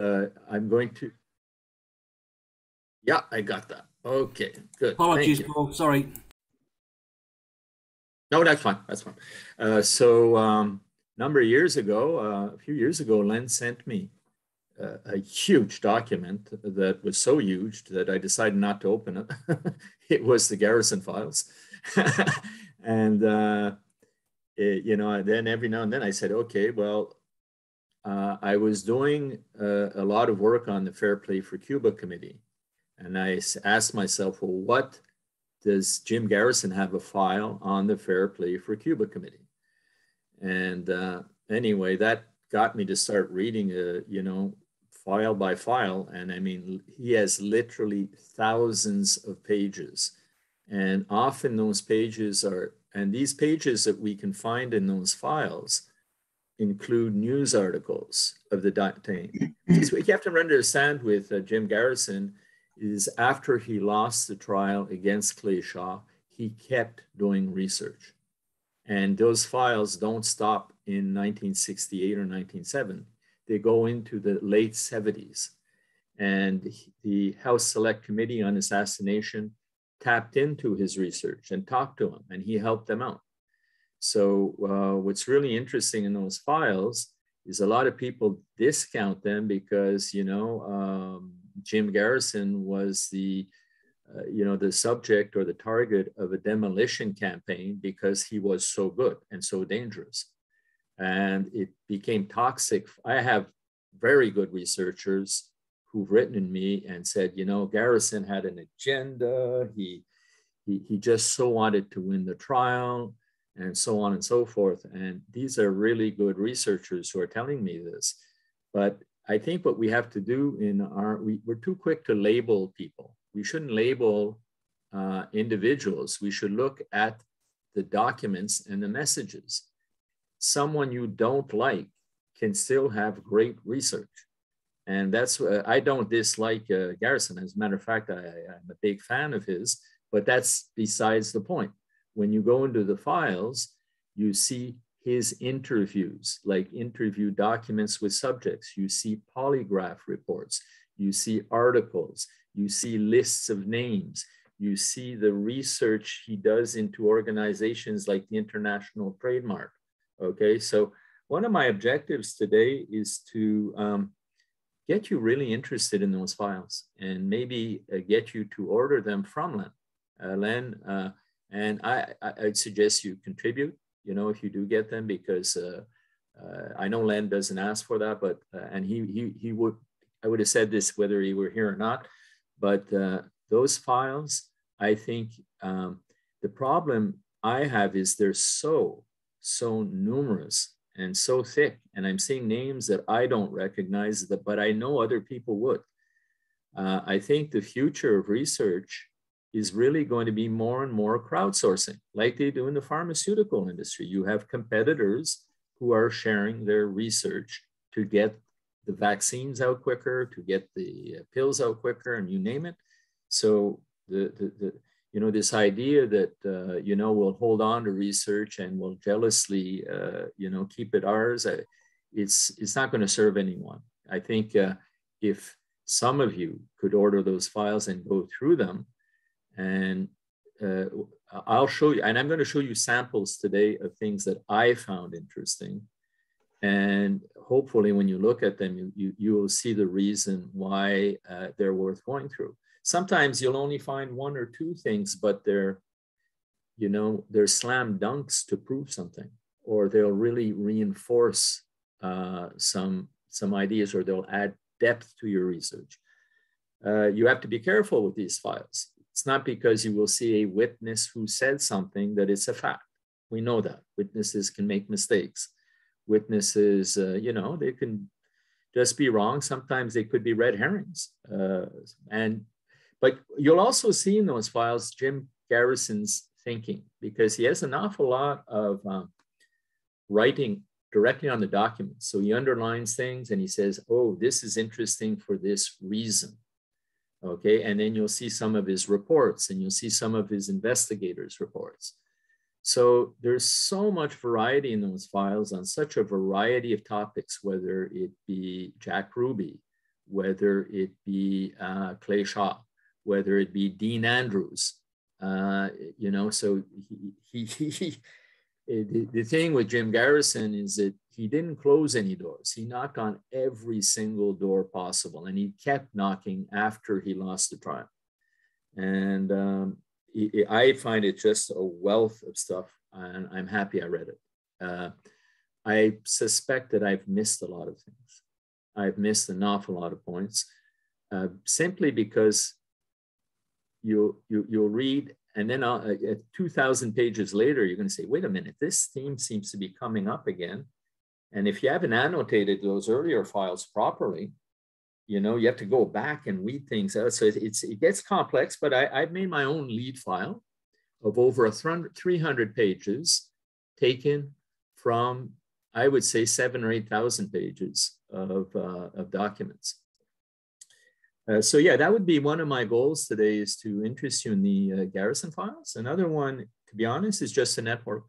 I'm going to, yeah, I got that. Okay, good. Apologies, Thank you. Paul. Sorry. No, that's fine. That's fine. Number of years ago, a few years ago, Len sent me a huge document that was so huge that I decided not to open it. It was the Garrison Files. And, then every now and then I said, okay, well, I was doing a lot of work on the Fair Play for Cuba Committee. And I asked myself, well, what does Jim Garrison have a file on the Fair Play for Cuba Committee? And anyway, that got me to start reading, file by file. And I mean, he has literally thousands of pages. And often those pages and these pages that we can find in those files include news articles of the time. So what you have to understand with Jim Garrison is after he lost the trial against Clay Shaw, he kept doing research. And those files don't stop in 1968 or 1970. They go into the late 70s. And the House Select Committee on Assassination tapped into his research and talked to him, and he helped them out. So what's really interesting in those files is a lot of people discount them because, Jim Garrison was the subject or the target of a demolition campaign because he was so good and so dangerous. And it became toxic. I have very good researchers who've written in me and said, Garrison had an agenda. He just so wanted to win the trial, and so on and so forth. And these are really good researchers who are telling me this. But I think what we have to do we're too quick to label people. We shouldn't label individuals. We should look at the documents and the messages. Someone you don't like can still have great research. And that's, I don't dislike Garrison. As a matter of fact, I'm a big fan of his, but that's besides the point. When you go into the files, you see his interviews, like interview documents with subjects. You see polygraph reports. You see articles. You see lists of names. You see the research he does into organizations like the International Trademark. Okay, so one of my objectives today is to get you really interested in those files and maybe get you to order them from Len. And I'd suggest you contribute, if you do get them, because I know Len doesn't ask for that, but and he would, I would have said this whether he were here or not, but those files, I think the problem I have is they're so numerous and so thick, and I'm seeing names that I don't recognize, but I know other people would. I think the future of research is really going to be more and more crowdsourcing, like they do in the pharmaceutical industry. You have competitors who are sharing their research to get the vaccines out quicker, to get the pills out quicker, and you name it. So this idea that we'll hold on to research and we'll jealously keep it ours, it's not going to serve anyone. I think if some of you could order those files and go through them, and I'll show you, and I'm going to show you samples today of things that I found interesting. And hopefully when you look at them, you will see the reason why they're worth going through. Sometimes you'll only find one or two things, but they're slam dunks to prove something, or they'll really reinforce some ideas, or they'll add depth to your research. You have to be careful with these files. It's not because you will see a witness who said something that it's a fact. We know that witnesses can make mistakes. Witnesses, they can just be wrong. Sometimes they could be red herrings. But you'll also see in those files Jim Garrison's thinking, because he has an awful lot of writing directly on the documents. So he underlines things and he says, oh, this is interesting for this reason. Okay, and then you'll see some of his reports and you'll see some of his investigators' reports. So there's so much variety in those files on such a variety of topics, whether it be Jack Ruby whether it be Clay Shaw, whether it be Dean Andrews. You know, so the thing with Jim Garrison is that he didn't close any doors. He knocked on every single door possible, and he kept knocking after he lost the trial. And I find it just a wealth of stuff, and I'm happy I read it. I suspect that I've missed a lot of things. I've missed an awful lot of points, simply because you'll read, and then 2,000 pages later, you're going to say, wait a minute, this theme seems to be coming up again. And if you haven't annotated those earlier files properly, you know, you have to go back and weed things out. So it gets complex, but I've made my own lead file of over 300 pages taken from, I would say, 7,000 or 8,000 pages of documents. So yeah, that would be one of my goals today, is to interest you in the Garrison Files. Another one, to be honest, is just a network.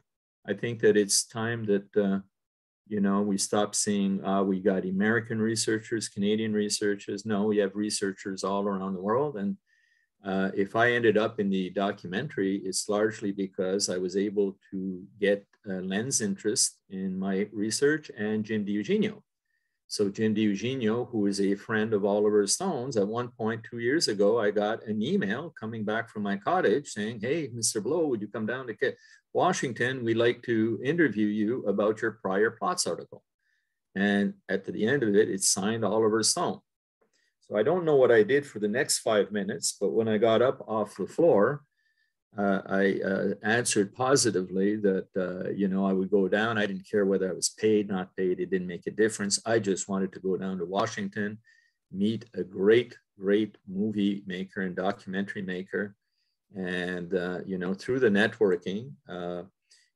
I think that it's time that, you know, we stop seeing, we got American researchers, Canadian researchers. No, we have researchers all around the world. And if I ended up in the documentary, it's largely because I was able to get Len's interest in my research and Jim DiEugenio. So Jim DiEugenio, who is a friend of Oliver Stone's, at one point 2 years ago, I got an email coming back from my cottage saying, hey, Mr. Bleau, would you come down to Washington? We'd like to interview you about your prior plots article. And at the end of it, it's signed Oliver Stone. So I don't know what I did for the next 5 minutes, but when I got up off the floor, I answered positively that, you know, I would go down. I didn't care whether I was paid, not paid. It didn't make a difference. I just wanted to go down to Washington, meet a great, great movie maker and documentary maker. And, you know, through the networking,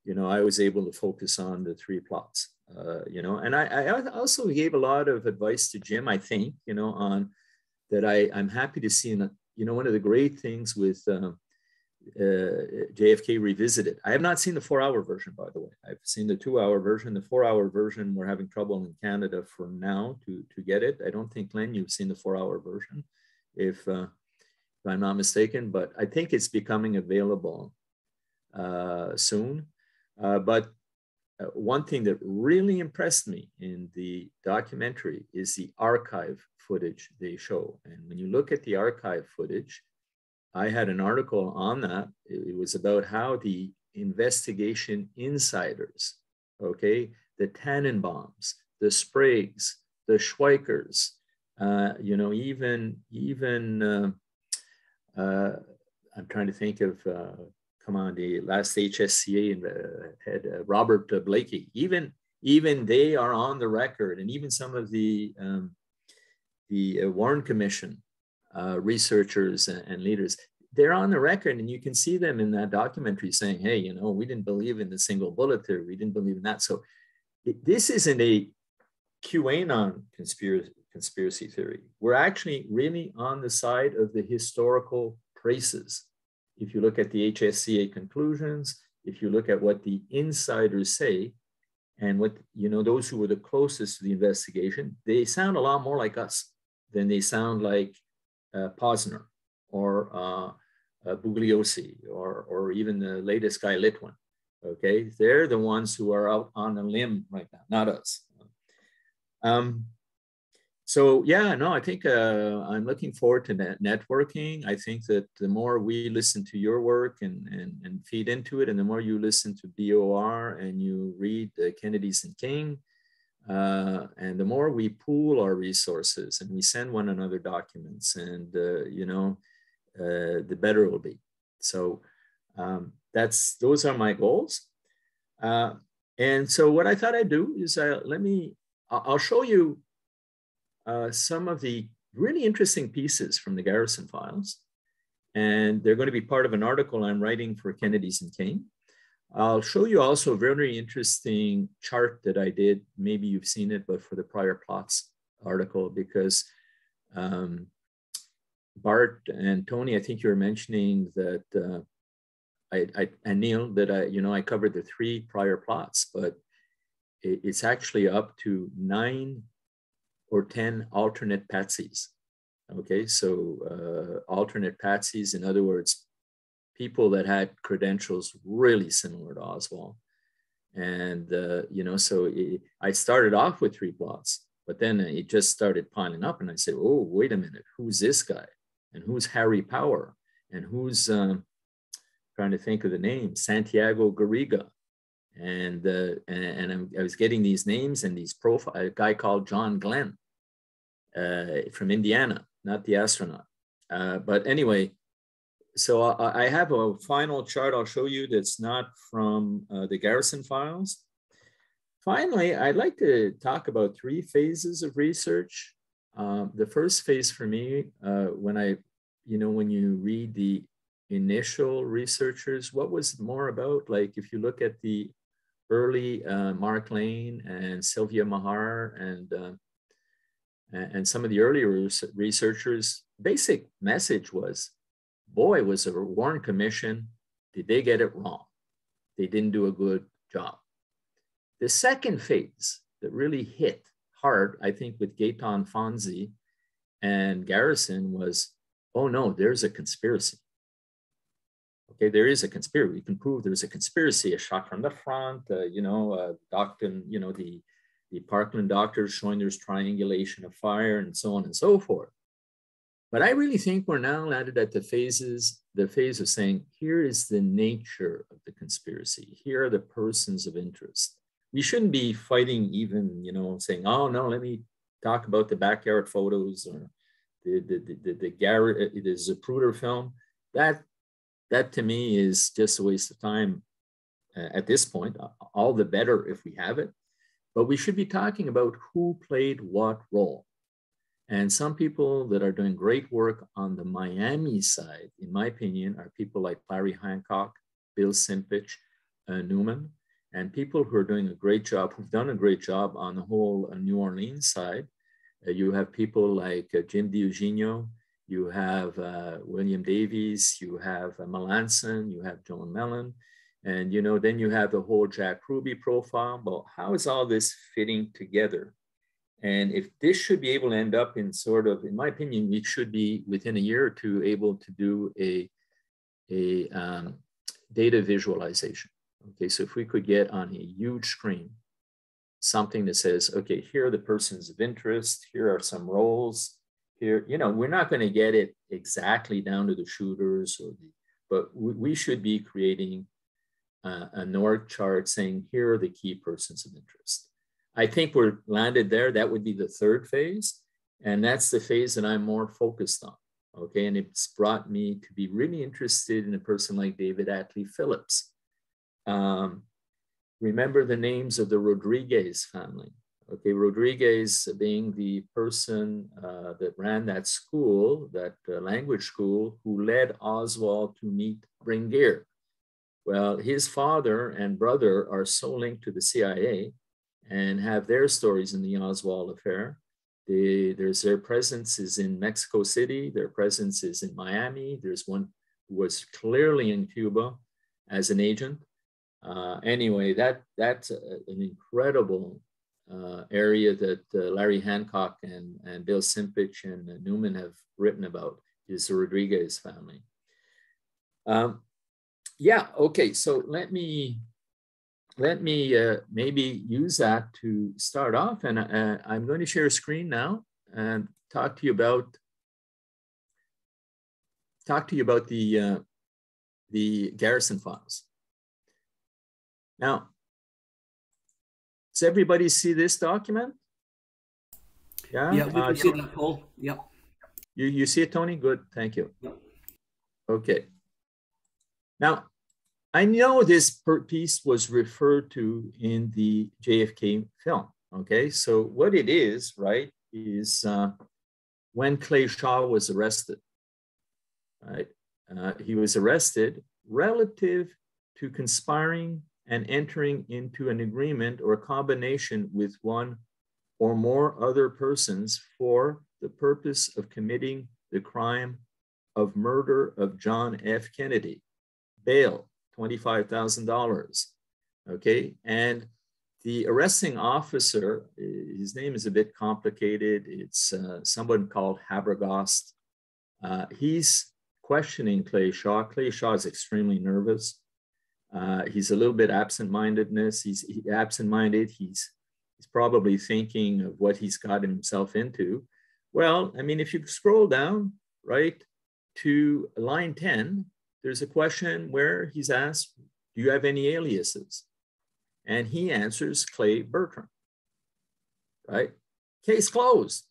you know, I was able to focus on the 3 plots, you know, and I also gave a lot of advice to Jim, I think, you know, on that I'm happy to see, you know, one of the great things with JFK Revisited. I have not seen the 4-hour version, by the way. I've seen the 2-hour version. The 4-hour version, we're having trouble in Canada for now to get it. I don't think, Len, you've seen the 4-hour version, if I'm not mistaken, but I think it's becoming available soon. But one thing that really impressed me in the documentary is the archive footage they show. And when you look at the archive footage, I had an article on that. It was about how the investigation insiders, okay, the Tannenbaums, the Spragues, the Schweikers, you know, even I'm trying to think of, come on, the last HSCA head, Robert Blakey, even they are on the record, and even some of the Warren Commission researchers and leaders, they're on the record, and you can see them in that documentary saying, hey, you know, we didn't believe in the single bullet theory. We didn't believe in that. So this isn't a QAnon conspiracy theory. We're actually really on the side of the historical traces. If you look at the HSCA conclusions, if you look at what the insiders say, and what, you know, those who were the closest to the investigation, they sound a lot more like us than they sound like Posner or Bugliosi or even the latest guy Litwin. Okay, they're the ones who are out on a limb right now, not us. So yeah, no, I think I'm looking forward to networking. I think that the more we listen to your work and feed into it, and the more you listen to BOR and you read Kennedy's and King, and the more we pool our resources and we send one another documents, and you know, the better it will be. So those are my goals. And so what I thought I'd do is I'll show you some of the really interesting pieces from the Garrison Files, and they're going to be part of an article I'm writing for Kennedy's and King. I'll show you also a very interesting chart that I did. Maybe you've seen it, but for the prior plots article, because Bart and Tony, I think you were mentioning that and Neil, that I covered the 3 prior plots, but it's actually up to 9 or 10 alternate patsies. Okay, so alternate patsies, in other words, people that had credentials really similar to Oswald. And, so I started off with 3 plots, but then it just started piling up. And I said, oh, wait a minute, who's this guy? And who's Harry Power? And who's, trying to think of the name, Santiago Garriga. And I was getting these names and these profiles, a guy called John Glenn from Indiana, not the astronaut. But anyway, so I have a final chart I'll show you that's not from the Garrison Files. Finally, I'd like to talk about 3 phases of research. The first phase for me, when you read the initial researchers, what was more about? Like if you look at the early Mark Lane and Sylvia Mahar and some of the earlier researchers, basic message was, boy, was a Warren Commission, did they get it wrong? They didn't do a good job. The second phase that really hit hard, I think, with Gaetan Fonzi and Garrison was, oh no, there's a conspiracy. Okay, there is a conspiracy. We can prove there's a conspiracy, a shot from the front, doctor, the Parkland doctors showing there's triangulation of fire and so on and so forth. But I really think we're now landed at the phase of saying, here is the nature of the conspiracy. Here are the persons of interest. We shouldn't be fighting even, saying, oh no, let me talk about the backyard photos or the Zapruder film. That to me is just a waste of time at this point. All the better if we have it. But we should be talking about who played what role. And some people that are doing great work on the Miami side, in my opinion, are people like Larry Hancock, Bill Simpich, Newman, and people who are doing a great job, who've done a great job on the whole New Orleans side. You have people like Jim DiEugenio, you have William Davies, you have Melanson, you have Joan Mellon, and then you have the whole Jack Ruby profile. Well, how is all this fitting together? And if this should be able to end up in sort of, in my opinion, we should be within a year or two able to do a data visualization. Okay, so if we could get on a huge screen something that says, okay, here are the persons of interest, here are some roles, here, we're not going to get it exactly down to the shooters, but we should be creating an org chart saying, here are the key persons of interest. I think we're landed there. That would be the third phase. And that's the phase that I'm more focused on. Okay. And it's brought me to be really interested in a person like David Atlee Phillips. Remember the names of the Rodriguez family. Okay. Rodriguez being the person that ran that school, that language school, who led Oswald to meet Bringuier. Well, his father and brother are so linked to the CIA and have their stories in the Oswald affair. Their presence is in Mexico City. Their presence is in Miami. There's one who was clearly in Cuba as an agent. Anyway, that's an incredible area that Larry Hancock and Bill Simpich and Newman have written about, is the Rodriguez family. Yeah, okay, so let me maybe use that to start off, and I'm going to share a screen now and talk to you about the Garrison Files. Now, does everybody see this document? Yeah, yeah, we can see that, Paul. Yep. You see it, Tony? Good, thank you. Yep. Okay. Now, I know this piece was referred to in the JFK film, okay? So what it is, right, is when Clay Shaw was arrested, right? He was arrested relative to conspiring and entering into an agreement or combination with one or more other persons for the purpose of committing the crime of murder of John F. Kennedy. Bail, $25,000, okay? And The arresting officer, his name is a bit complicated. It's someone called Habergast. He's questioning Clay Shaw. Clay Shaw is extremely nervous. He's a little bit absent-minded. He's probably thinking of what he's gotten himself into. Well, I mean, if you scroll down, right, to line 10, there's a question where he's asked, do you have any aliases? And he answers Clay Bertrand, right? Case closed.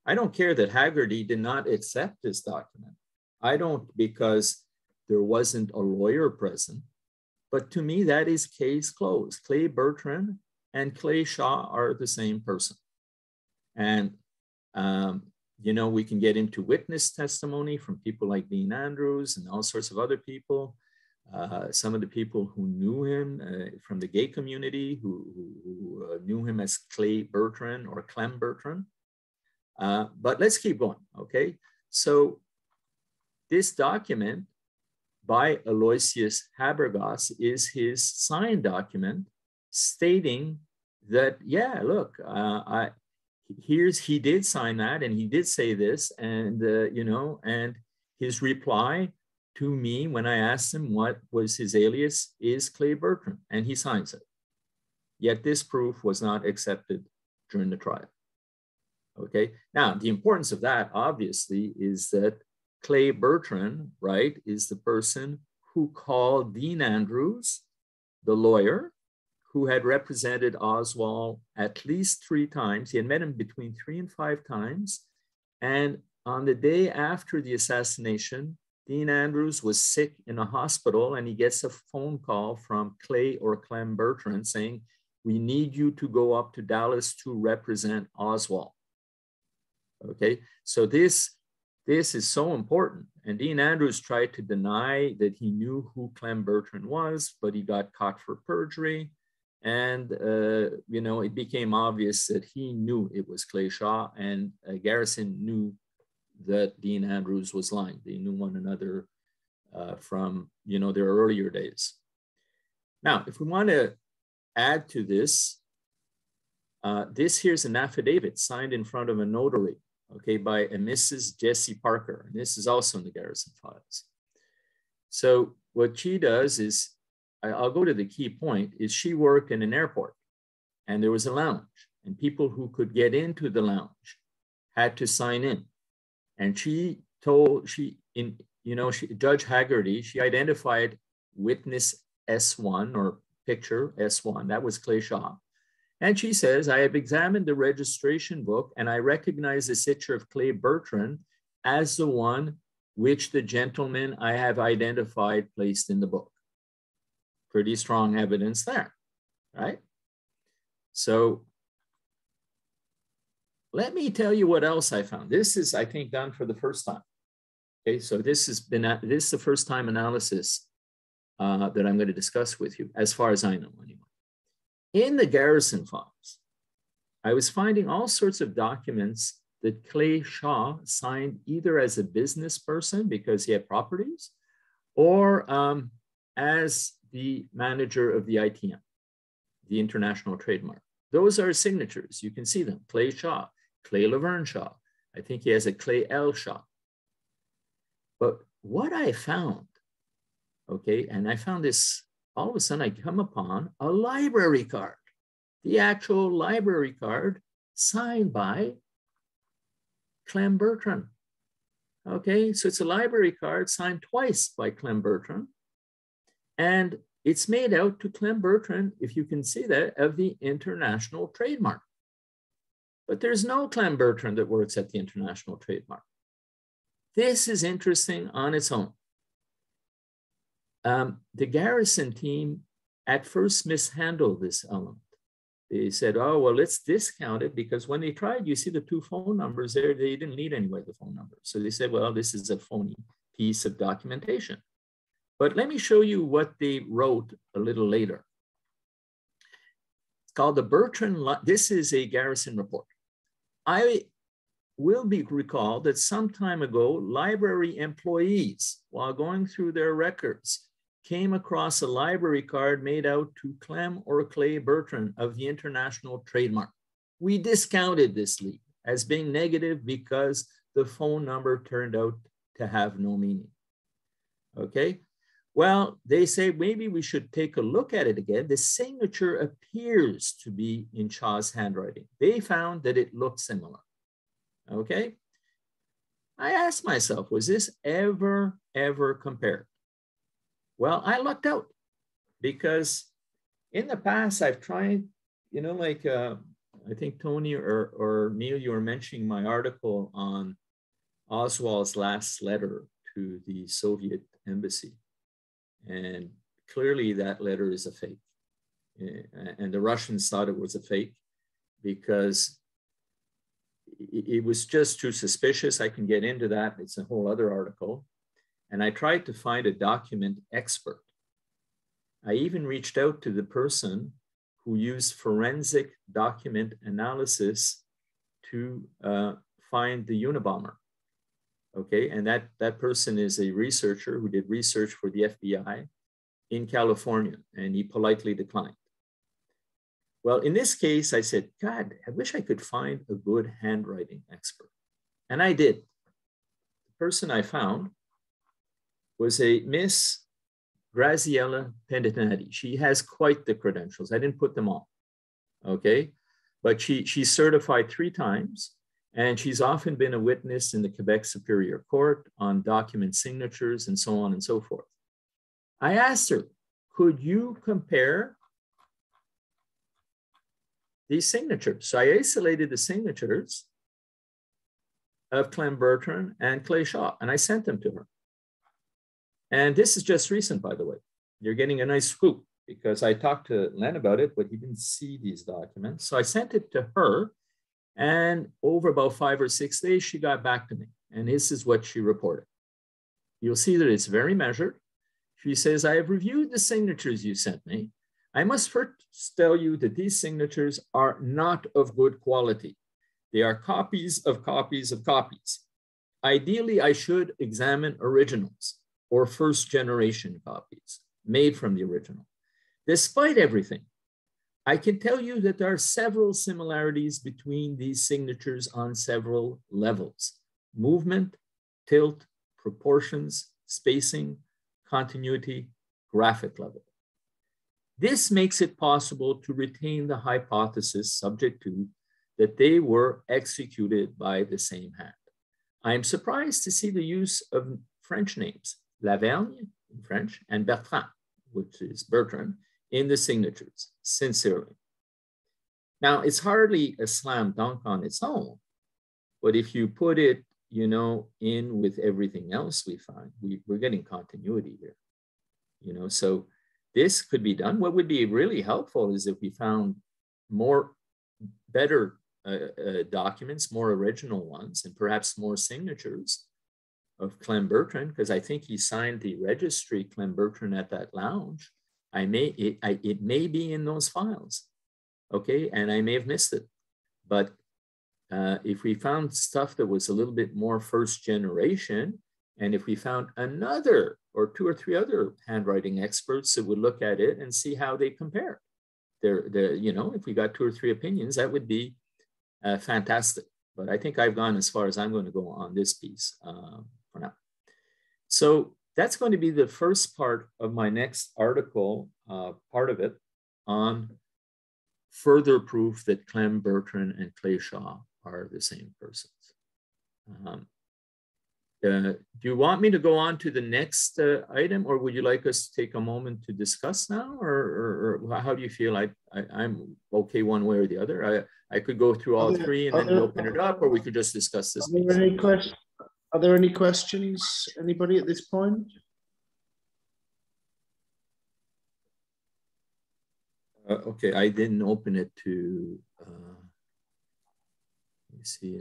I don't care that Haggerty did not accept this document. I don't, because there wasn't a lawyer present. But to me, that is case closed. Clay Bertrand and Clay Shaw are the same person. And, you know, we can get into witness testimony from people like Dean Andrews and all sorts of other people. Some of the people who knew him from the gay community, who knew him as Clay Bertrand or Clem Bertrand. But let's keep going, okay? So this document by Aloysius Habergast is his signed document stating that, yeah, look, he did sign that and he did say this, and, you know, and his reply to me when I asked him what was his alias is Clay Bertrand, and he signs it. Yet this proof was not accepted during the trial. Okay, now the importance of that obviously is that Clay Bertrand, right, is the person who called Dean Andrews, the lawyer, who had represented Oswald at least 3 times. He had met him between 3 and 5 times. And on the day after the assassination, Dean Andrews was sick in a hospital, and he gets a phone call from Clay or Clem Bertrand saying, we need you to go up to Dallas to represent Oswald. Okay, so this is so important. And Dean Andrews tried to deny that he knew who Clem Bertrand was, but he got caught for perjury. And, you know, it became obvious that he knew it was Clay Shaw, and Garrison knew that Dean Andrews was lying. They knew one another from, you know, their earlier days. Now, if we want to add to this, here's an affidavit signed in front of a notary, okay, by a Mrs. Jessie Parker. And this is also in the Garrison Files. So what she does is, I'll go to the key point, is she worked in an airport, and there was a lounge, and people who could get into the lounge had to sign in. And she told, Judge Haggerty, she identified witness S1 or picture S1, that was Clay Shaw. And she says, I have examined the registration book and I recognize the signature of Clay Bertrand as the one which the gentleman I have identified placed in the book. Pretty strong evidence there, right? So let me tell you what else I found. This is, I think, done for the first time. Okay, so this is the first time analysis that I'm going to discuss with you, as far as I know anyway. In the Garrison Files, I was finding all sorts of documents that Clay Shaw signed either as a business person because he had properties, or as the manager of the ITM, the International Trademark. Those are signatures. You can see them. Clay Shaw, Clay Laverne Shaw. I think he has a Clay L. Shaw. But what I found, okay, and I found this, all of a sudden I come upon a library card, the actual library card signed by Clem Bertrand. Okay, so it's a library card signed twice by Clem Bertrand. And it's made out to Clem Bertrand, if you can see that, of the International Trademark. But there's no Clem Bertrand that works at the International Trademark. This is interesting on its own. The Garrison team at first mishandled this element. They said, oh, well, let's discount it, because when they tried, you see the 2 phone numbers there, they didn't need anyway the phone numbers. So they said, well, this is a phony piece of documentation. But let me show you what they wrote a little later. It's called the Bertrand, this is a Garrison report. I will recall that some time ago, library employees, while going through their records, came across a library card made out to Clem or Clay Bertrand of the International Trademark. We discounted this lead as being negative because the phone number turned out to have no meaning. Okay, well, they say maybe we should take a look at it again. The signature appears to be in Shaw's handwriting. They found that it looked similar. Okay, I asked myself, was this ever compared? Well, I lucked out because in the past I've tried, you know, like I think Tony or Neil, you were mentioning my article on Oswald's last letter to the Soviet embassy. And clearly that letter is a fake. And the Russians thought it was a fake because it was just too suspicious. I can get into that. It's a whole other article. And I tried to find a document expert. I even reached out to the person who used forensic document analysis to find the Unabomber. Okay, and that person is a researcher who did research for the FBI in California, and he politely declined. Well, in this case, I said, God, I wish I could find a good handwriting expert. And I did. The person I found was a Miss Graziella Pendenati. She has quite the credentials. I didn't put them all, okay? But she's certified 3 times, and she's often been a witness in the Quebec Superior Court on document signatures and so on and so forth. I asked her, could you compare these signatures? So I isolated the signatures of Clem Bertrand and Clay Shaw, and I sent them to her. And this is just recent, by the way. You're getting a nice scoop because I talked to Len about it, but he didn't see these documents. So I sent it to her, and over about 5 or 6 days, she got back to me. And this is what she reported. You'll see that it's very measured. She says, I have reviewed the signatures you sent me. I must first tell you that these signatures are not of good quality. They are copies of copies of copies. Ideally, I should examine originals or first generation copies made from the original. Despite everything, I can tell you that there are several similarities between these signatures on several levels: movement, tilt, proportions, spacing, continuity, graphic level. This makes it possible to retain the hypothesis subject to that they were executed by the same hand. I am surprised to see the use of French names, Lavergne in French and Bertrand, which is Bertrand, in the signatures, sincerely. Now, it's hardly a slam dunk on its own, but if you put it, you know, in with everything else we find, we're getting continuity here, you know, so this could be done. What would be really helpful is if we found better documents, more original ones, and perhaps more signatures of Clem Bertrand, because I think he signed the registry Clem Bertrand at that lounge. It may be in those files, okay? And I may have missed it. But if we found stuff that was a little bit more first generation, and if we found another or 2 or 3 other handwriting experts that would look at it and see how they compare, you know, if we got 2 or 3 opinions, that would be fantastic. But I think I've gone as far as I'm going to go on this piece for now. So that's going to be the first part of my next article, part of it, on further proof that Clem Bertrand and Clay Shaw are the same persons. Do you want me to go on to the next item, or would you like us to take a moment to discuss now, or how do you feel? I'm okay one way or the other. I could go through all 3 and then open it up, or we could just discuss this. Are there any questions, anybody at this point? Okay, I didn't open it to, let me see.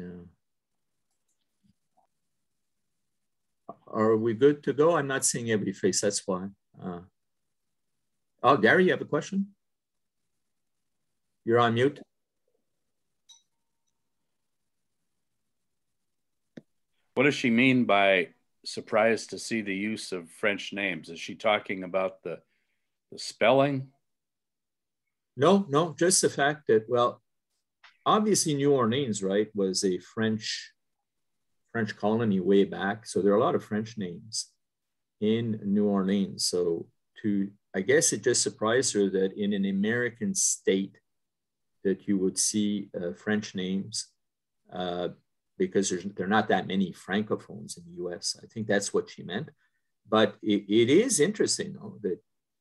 Are we good to go? I'm not seeing every face, that's why. Oh, Gary, you have a question? You're on mute. What does she mean by surprised to see the use of French names. Is she talking about the spelling? No, just the fact that, well, obviously New Orleans, right, was a French colony way back. So there are a lot of French names in New Orleans. So I guess it just surprised her that in an American state that you would see French names because there are not that many Francophones in the US. I think that's what she meant. But it is interesting, though, that,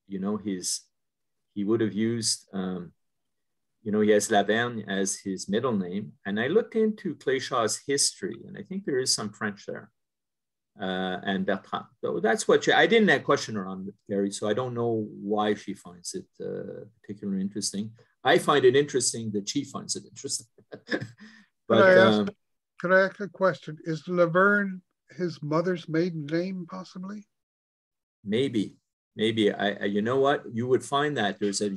you know, he would have used, you know, he has Laverne as his middle name. And I looked into Cléchaw's history, and I think there is some French there. And Bertrand. So that's what I didn't question her on, Gary, so I don't know why she finds it particularly interesting. I find it interesting that she finds it interesting. But could I ask a question? Is Laverne his mother's maiden name, possibly? Maybe. I you know what? You would find that there's a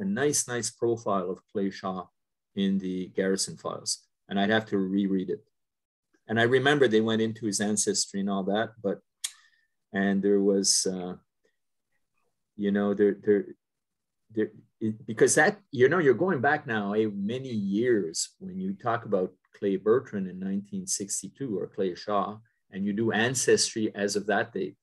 nice profile of Cléchaw in the Garrison Files, and I'd have to reread it. And I remember they went into his ancestry and all that, and there was, you know, because that, you know, you're going back now many years when you talk about Clay Bertrand in 1962 or Cléchaw, and you do ancestry as of that date.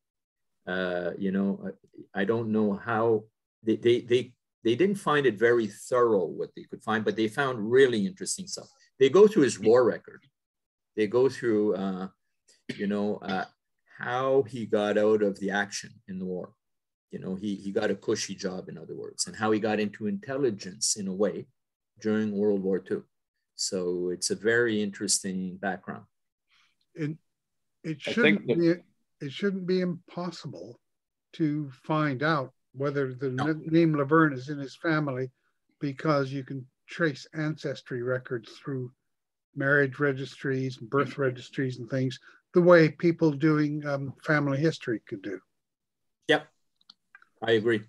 You know, I don't know how they didn't find it very thorough what they could find, but they found really interesting stuff. They go through his war record. They go through, you know, how he got out of the action in the war. You know, he got a cushy job, in other words, and how he got into intelligence in a way during World War II. So it's a very interesting background. It shouldn't be impossible to find out whether the name Laverne is in his family, because you can trace ancestry records through marriage registries, birth registries, and things, the way people doing family history could do. Yep, I agree.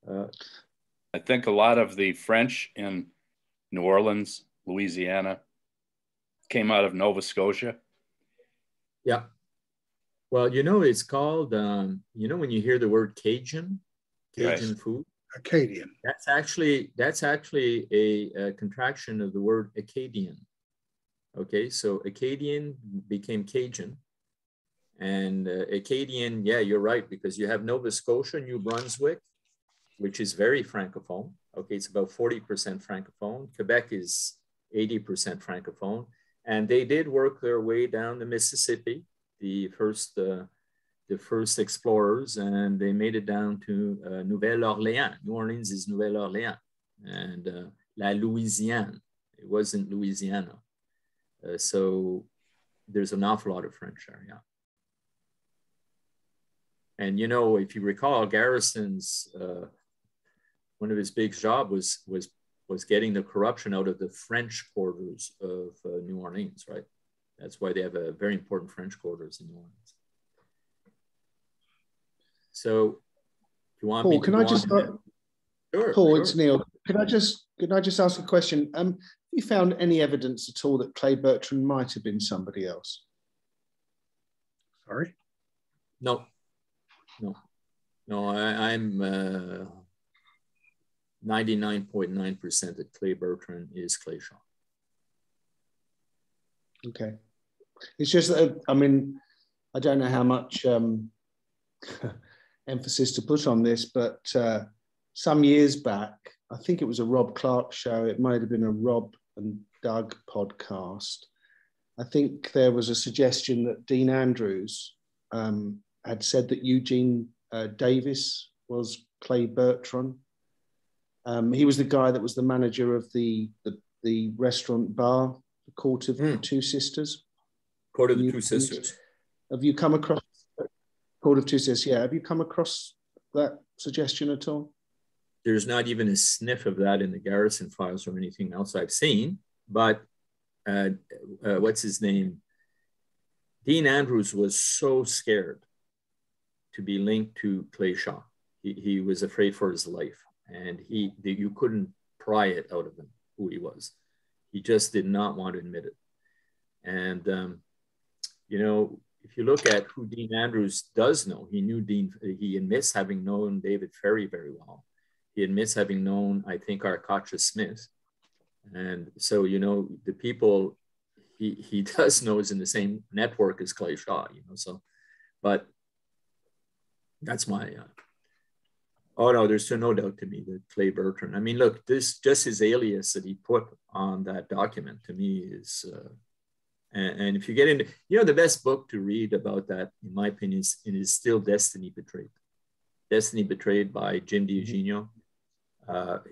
I think a lot of the French in New Orleans, Louisiana, came out of Nova Scotia. Yeah. Well, you know, it's called, you know, when you hear the word Cajun food. Acadian. That's actually a contraction of the word Acadian. Okay, so Acadian became Cajun. And Acadian, yeah, you're right, because you have Nova Scotia, New Brunswick, which is very Francophone. Okay, it's about 40% Francophone. Quebec is 80% Francophone. And they did work their way down the Mississippi, the first explorers, and they made it down to Nouvelle-Orléans. New Orleans is Nouvelle-Orléans, and La Louisiane. It wasn't Louisiana. So there's an awful lot of French there, yeah. And, you know, if you recall, Garrison's, one of his big jobs was getting the corruption out of the French quarters of New Orleans, right? That's why they have a very important French quarters in New Orleans. So, if you want Paul, me to can I just sure, Paul, sure. it's Neil. Can I just ask a question? Have you found any evidence at all that Clay Bertrand might have been somebody else? Sorry? No. I'm 99.9% that Clay Bertrand is Cléchaw. Okay. It's just that, I mean, I don't know how much emphasis to put on this, but some years back, I think it was a Rob Clark show. It might have been a Rob and Doug podcast. I think there was a suggestion that Dean Andrews had said that Eugene Davis was Clay Bertrand. He was the guy that was the manager of the restaurant bar, the Court of the Two Sisters. Court of the Two Sisters. Have you come across Court of Two Sisters? Yeah. Have you come across that suggestion at all? There's not even a sniff of that in the Garrison Files or anything else I've seen. But what's his name? Dean Andrews was so scared to be linked to Cléchaw. He was afraid for his life, and you couldn't pry it out of him who he was. He just did not want to admit it. And you know, if you look at who Dean Andrews does know, he admits having known David Ferry very well. He admits having known, I think, Arcacha Smith. And so, you know, the people he does know is in the same network as Clay Shaw, you know, so, but that's my, oh no, there's no doubt to me that Clay Bertrand, I mean, look, this, just his alias that he put on that document to me is, and if you get into, you know, the best book to read about that, in my opinion, is still Destiny Betrayed. Destiny Betrayed by Jim DiEugenio.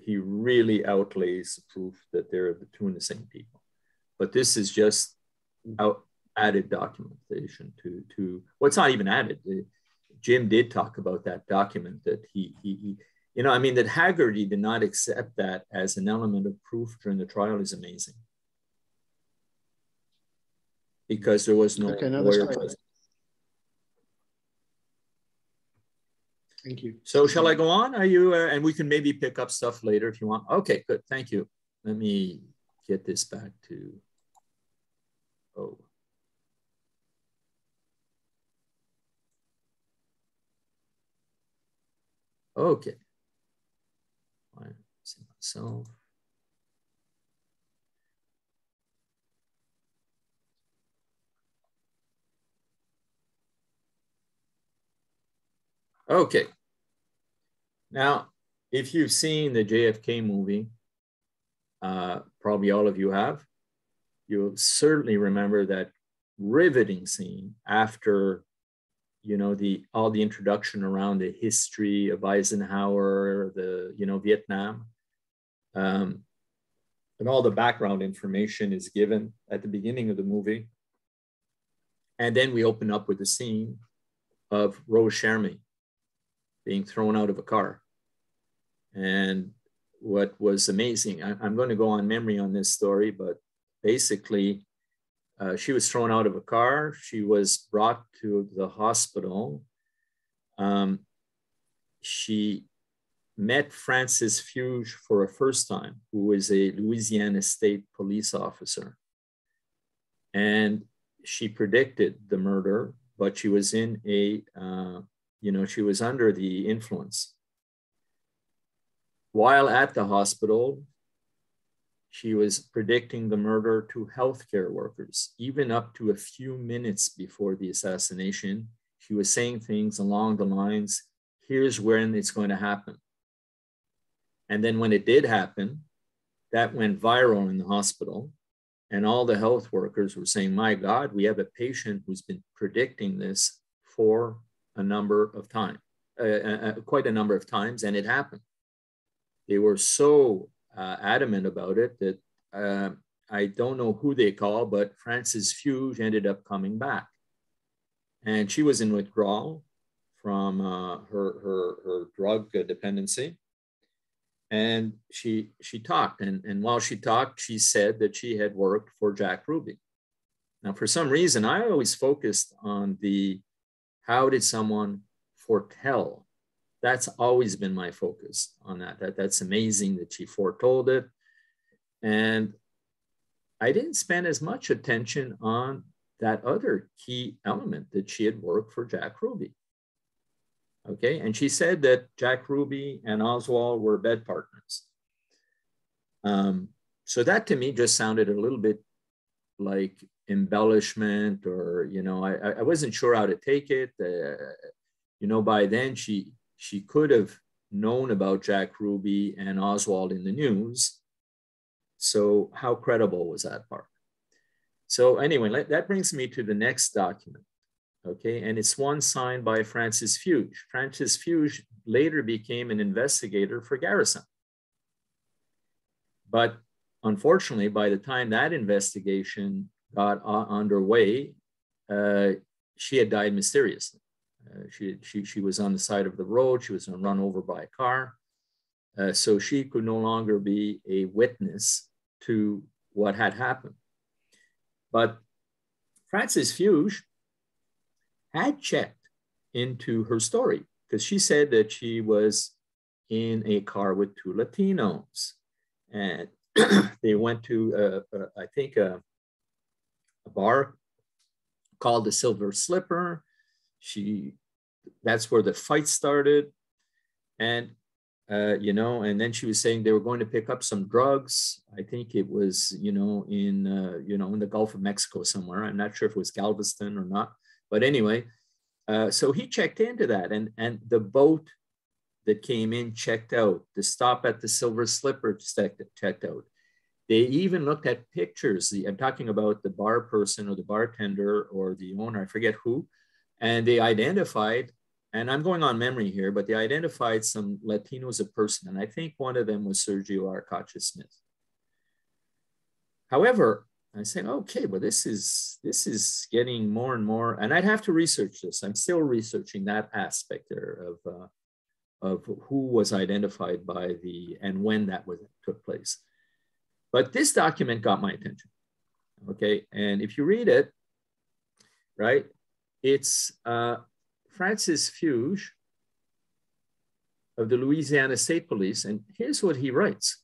He really outlays the proof that they're the two and the same people. But this is just added documentation to what's not even added. Jim did talk about that document that he you know, I mean, that Haggerty did not accept that as an element of proof during the trial is amazing. Because there was no lawyer present. Thank you. So shall I go on? Are you, and we can maybe pick up stuff later if you want. Okay, good, thank you. Let me get this back to, oh. Okay. I see myself. Okay. Now, if you've seen the JFK movie, probably all of you have, you'll certainly remember that riveting scene after, you know, all the introduction around the history of Eisenhower, the, you know, Vietnam, and all the background information is given at the beginning of the movie. And then we open up with the scene of Rose Sherman being thrown out of a car. And what was amazing, I'm going to go on memory on this story, but basically she was thrown out of a car. She was brought to the hospital. She met Francis Fuge for a first time, who was a Louisiana State police officer. And she predicted the murder, but she was in a, you know, she was under the influence. While at the hospital, she was predicting the murder to healthcare workers. Even up to a few minutes before the assassination, she was saying things along the lines, here's when it's going to happen. And then when it did happen, that went viral in the hospital. And all the health workers were saying, my God, we have a patient who's been predicting this for a number of times, quite a number of times, and it happened. They were so adamant about it that I don't know who they call, but Frances Fuge ended up coming back. And she was in withdrawal from her drug dependency. And she talked, and while she talked, she said that she had worked for Jack Ruby. Now, for some reason, I always focused on how did someone foretell? That's always been my focus on that. That's amazing that she foretold it. And I didn't spend as much attention on that other key element that she had worked for Jack Ruby. Okay, and she said that Jack Ruby and Oswald were bed partners. So that to me just sounded a little bit like embellishment, or, you know, I wasn't sure how to take it. You know, by then she could have known about Jack Ruby and Oswald in the news. So how credible was that part? So anyway, that brings me to the next document. Okay, and it's one signed by Francis Fuge. Francis Fuge later became an investigator for Garrison. But unfortunately, by the time that investigation got underway, she had died mysteriously. She was on the side of the road. She was run over by a car. So she could no longer be a witness to what had happened. But Francis Fuge had checked into her story, because she said that she was in a car with two Latinos, and they went to, I think, a bar called the Silver Slipper. That's where the fight started. And, you know, and then she was saying they were going to pick up some drugs. I think it was, you know, in the Gulf of Mexico somewhere. I'm not sure if it was Galveston or not. But anyway, so he checked into that. And the boat that came in checked out. The stop at the Silver Slipper checked out. They even looked at pictures. I'm talking about the bar person or the bartender or the owner, I forget who. And they identified, and I'm going on memory here, but they identified some Latinos a person. And I think one of them was Sergio Arcacha Smith. However, I said, okay, well, this is getting more and more, and I'd have to research this. I'm still researching that aspect there of who was identified by and when that took place. But this document got my attention, okay? And if you read it, right, it's Francis Fuge of the Louisiana State Police, and here's what he writes.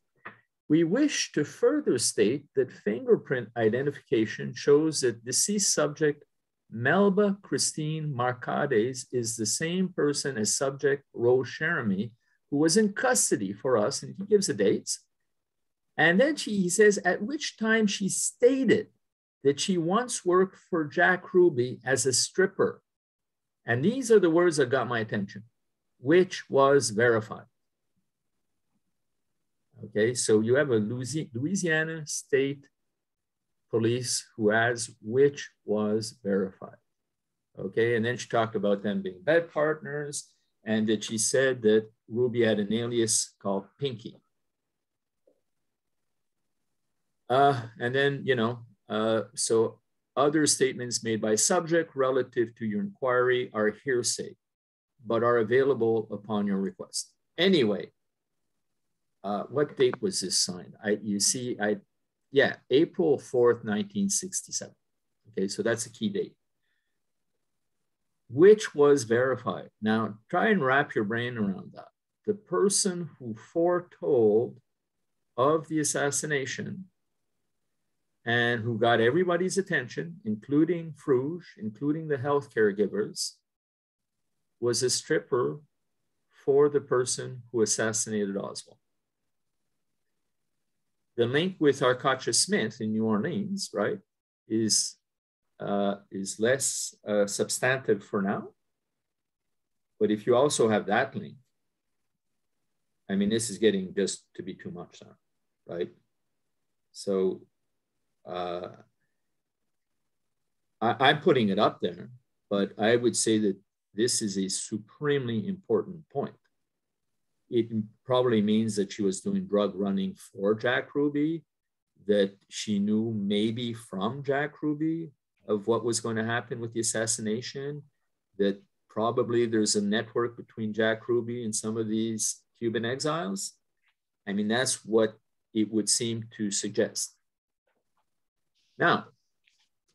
We wish to further state that fingerprint identification shows that deceased subject Melba Christine Marcades is the same person as subject Rose Cherami, who was in custody for us, and he gives the dates. And then he says, at which time she stated that she once worked for Jack Ruby as a stripper. And these are the words that got my attention, which was verified. Okay, so you have a Louisiana State Police who has which was verified. Okay, and then she talked about them being bed partners and that she said that Ruby had an alias called Pinky. And then, you know, so other statements made by subject relative to your inquiry are hearsay, but are available upon your request. Anyway, what date was this signed? Yeah, April 4th, 1967. Okay, so that's a key date. Which was verified. Now, try and wrap your brain around that. The person who foretold of the assassination and who got everybody's attention, including Fruge, including the health caregivers, was a stripper for the person who assassinated Oswald. The link with Arcacha Smith in New Orleans, right, is less substantive for now. But if you also have that link, I mean, this is getting just to be too much now, right? So I'm putting it up there, but I would say that this is a supremely important point. It probably means that she was doing drug running for Jack Ruby, that she knew maybe from Jack Ruby of what was going to happen with the assassination, that probably there's a network between Jack Ruby and some of these Cuban exiles. I mean, that's what it would seem to suggest. Now,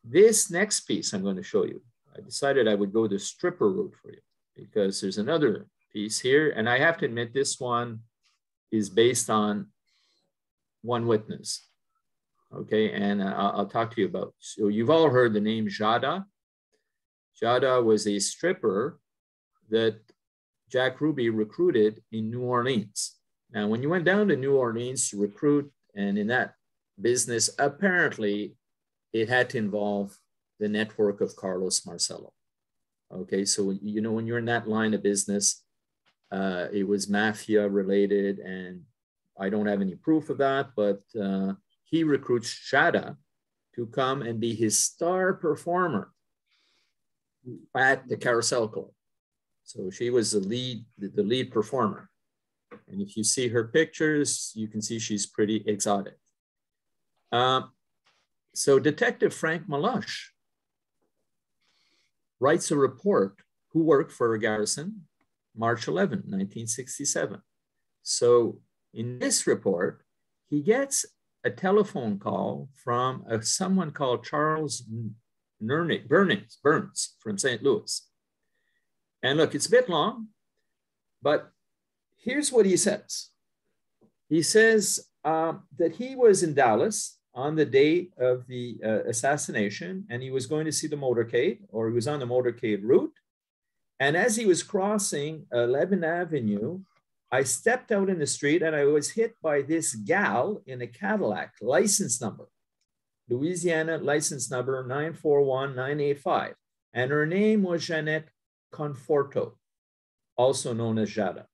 this next piece I'm going to show you, I decided I would go the stripper route for you because there's another piece here. And I have to admit, this one is based on one witness. Okay, and I'll talk to you about. So you've all heard the name Jada. Jada was a stripper that Jack Ruby recruited in New Orleans. Now, when you went down to New Orleans to recruit, and in that business, apparently it had to involve the network of Carlos Marcello. Okay, so you know, when you're in that line of business, it was mafia related, and I don't have any proof of that, but he recruits Jada to come and be his star performer at the Carousel Club. So she was the lead performer. And if you see her pictures, you can see she's pretty exotic. So Detective Frank Malush writes a report who worked for Garrison, March 11, 1967. So in this report, he gets a telephone call from someone called Charles Burns from St. Louis. And look, it's a bit long, but here's what he says. He says that he was in Dallas on the date of the assassination, and he was going to see the motorcade, or he was on the motorcade route. And as he was crossing 11th Avenue, I stepped out in the street and I was hit by this gal in a Cadillac, license number, Louisiana license number 941985. And her name was Jeanette Conforto, also known as Jada.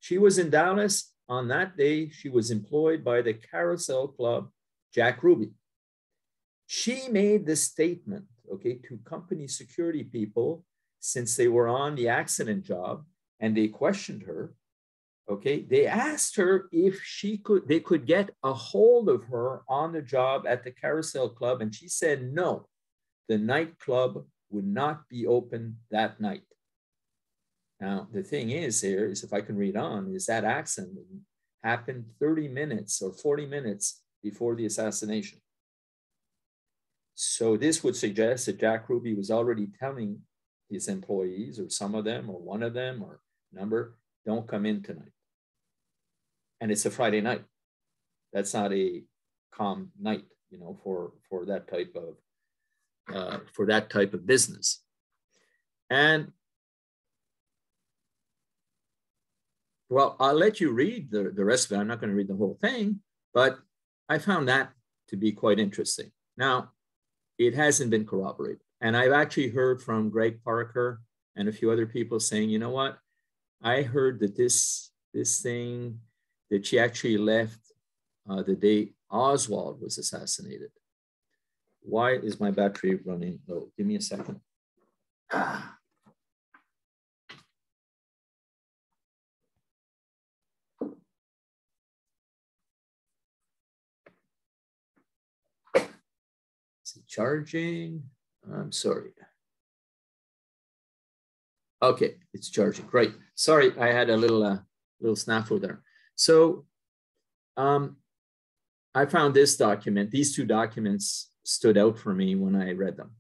She was in Dallas. On that day, she was employed by the Carousel Club, Jack Ruby. She made this statement, okay, to company security people since they were on the accident job, and they questioned her. Okay, they asked her if they could get a hold of her on the job at the Carousel Club, and she said no, the nightclub would not be open that night. Now, the thing is here is, if I can read on, is that accident happened 30 minutes or 40 minutes before the assassination. So this would suggest that Jack Ruby was already telling his employees, or some of them, or one of them, or number, don't come in tonight. And it's a Friday night. That's not a calm night, you know, for that type of business. And well, I'll let you read the rest of it. I'm not going to read the whole thing, but I found that to be quite interesting. Now, it hasn't been corroborated. And I've actually heard from Greg Parker and a few other people saying, you know what? I heard that this thing, that she actually left the day Oswald was assassinated. Why is my battery running low? Give me a second. Is it charging? I'm sorry. Okay, it's charging. Great. Sorry, I had a little snafu there. So I found this document. These two documents stood out for me when I read them.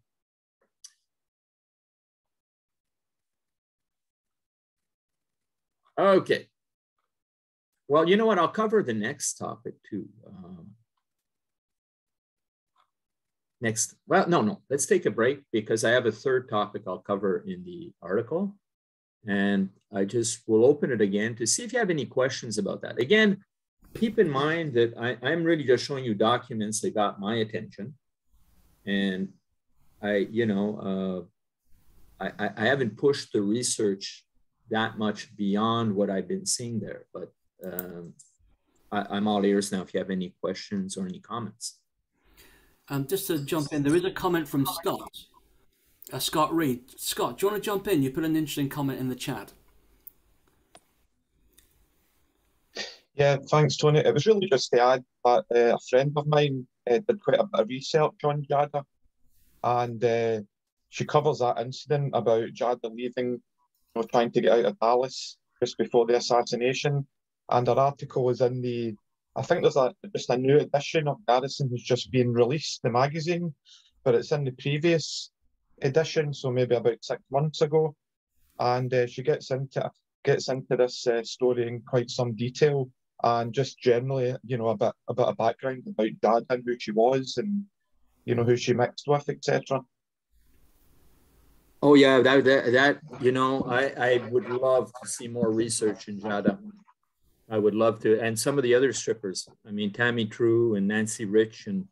Okay. Well, you know what? I'll cover the next topic too. No, let's take a break, because I have a third topic I'll cover in the article. And I just will open it again to see if you have any questions about that. Again, keep in mind that I'm really just showing you documents that got my attention. And I haven't pushed the research that much beyond what I've been seeing there. But I'm all ears now if you have any questions or any comments. Just to jump in, there is a comment from Scott. Scott Reed. Scott, do you want to jump in? You put an interesting comment in the chat. Yeah, thanks, Tony. It was really just to add that a friend of mine did quite a bit of research on Jada, and she covers that incident about Jada leaving, trying to get out of Dallas just before the assassination. And her article is in the, I think there's just a new edition of Garrison who's just been released, the magazine, but it's in the previous edition, so maybe about 6 months ago. And she gets into this story in quite some detail, and just generally, a bit of background about Dad and who she was, and who she mixed with, etc. Oh yeah, I would love to see more research in Jada. I would love to, and some of the other strippers. I mean, Tammy True and Nancy Rich, and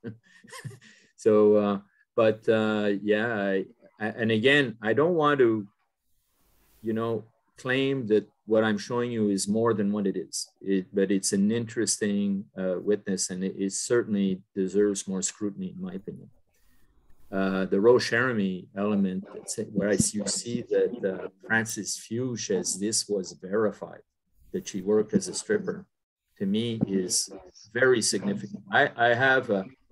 so. Yeah, and again, I don't want to, claim that what I'm showing you is more than what it is. But it's an interesting witness, and it certainly deserves more scrutiny, in my opinion. The Rose Jeremy element, where you see that Frances Fuge says this was verified, that she worked as a stripper, to me is very significant. I have,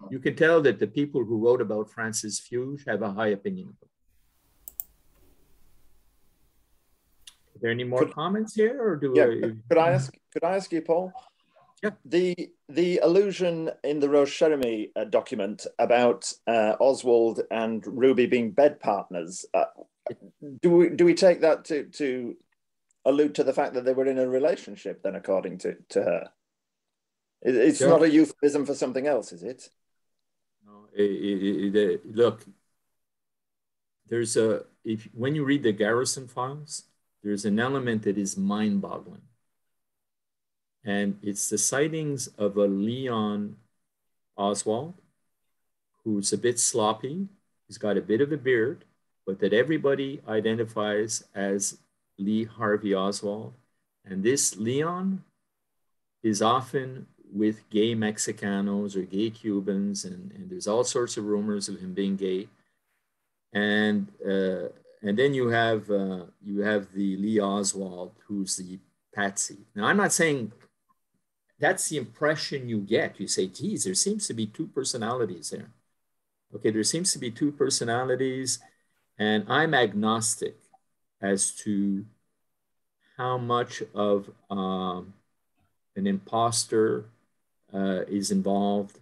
you can tell that the people who wrote about Frances Fuge have a high opinion of her. Are there any more comments here, or could I ask you, Paul? Yeah. The allusion in the Rose Jeremy document about Oswald and Ruby being bed partners, do we take that to allude to the fact that they were in a relationship then, according to her? It's not a euphemism for something else, is it? look, there's when you read the Garrison Files, there's an element that is mind-boggling. And it's the sightings of a Leon Oswald, who's a bit sloppy. He's got a bit of a beard, but that everybody identifies as Lee Harvey Oswald. And this Leon is often with gay Mexicanos or gay Cubans, and there's all sorts of rumors of him being gay. And then you have the Lee Oswald, who's the patsy. Now, I'm not saying that's the impression you get. You say, geez, there seems to be two personalities there. Okay, there seems to be two personalities, and I'm agnostic as to how much of an imposter is involved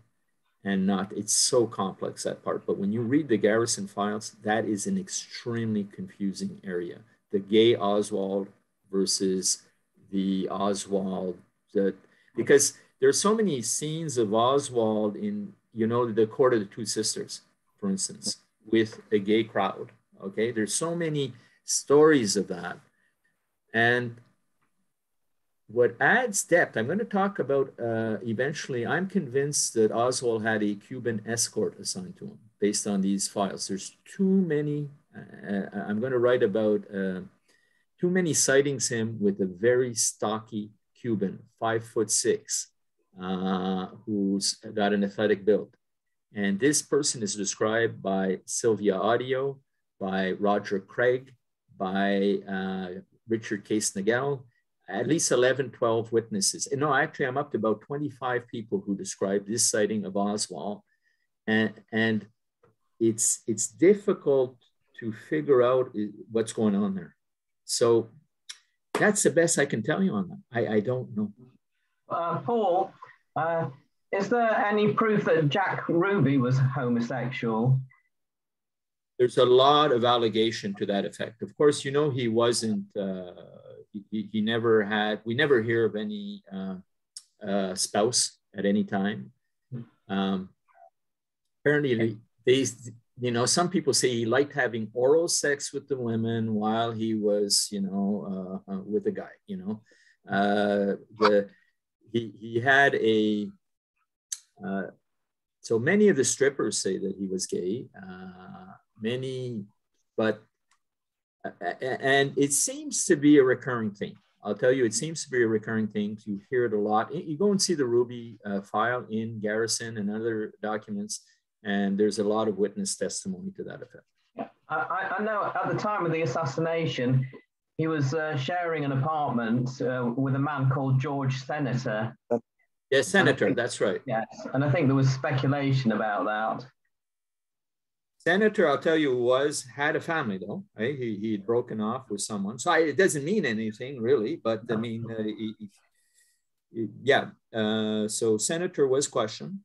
and not. It's so complex, that part. But when you read the Garrison Files, that is an extremely confusing area. The gay Oswald versus the Oswald that, because there's so many scenes of Oswald in, you know, the Court of the Two Sisters, for instance, with a gay crowd. Okay, there's so many stories of that. And what adds depth, I'm going to talk about eventually, I'm convinced that Oswald had a Cuban escort assigned to him based on these files. There's too many, I'm going to write about too many sightings him with a very stocky Cuban, 5'6", who's got an athletic build. And this person is described by Sylvia Audio, by Roger Craig, by Richard Case Nagel, at least 11, 12 witnesses. And no, actually, I'm up to about 25 people who describe this sighting of Oswald. And it's difficult to figure out what's going on there. So that's the best I can tell you on that. I don't know. Paul, is there any proof that Jack Ruby was homosexual? There's a lot of allegation to that effect. Of course, you know, he wasn't, he never had, we never hear of any spouse at any time. Apparently, they, you know, some people say he liked having oral sex with the women while he was, you know, with a guy, you know. He had a, so many of the strippers say that he was gay, many, but, and it seems to be a recurring thing. I'll tell you, it seems to be a recurring thing. You hear it a lot. You go and see the Ruby file in Garrison and other documents, and there's a lot of witness testimony to that effect. Yeah. I know at the time of the assassination, he was sharing an apartment with a man called George Senator. Yes, Senator, that's right. Yes, and I think there was speculation about that. Senator, I'll tell you, had a family though. Right? He had broken off with someone. So it doesn't mean anything really, but I mean, yeah. So Senator was questioned,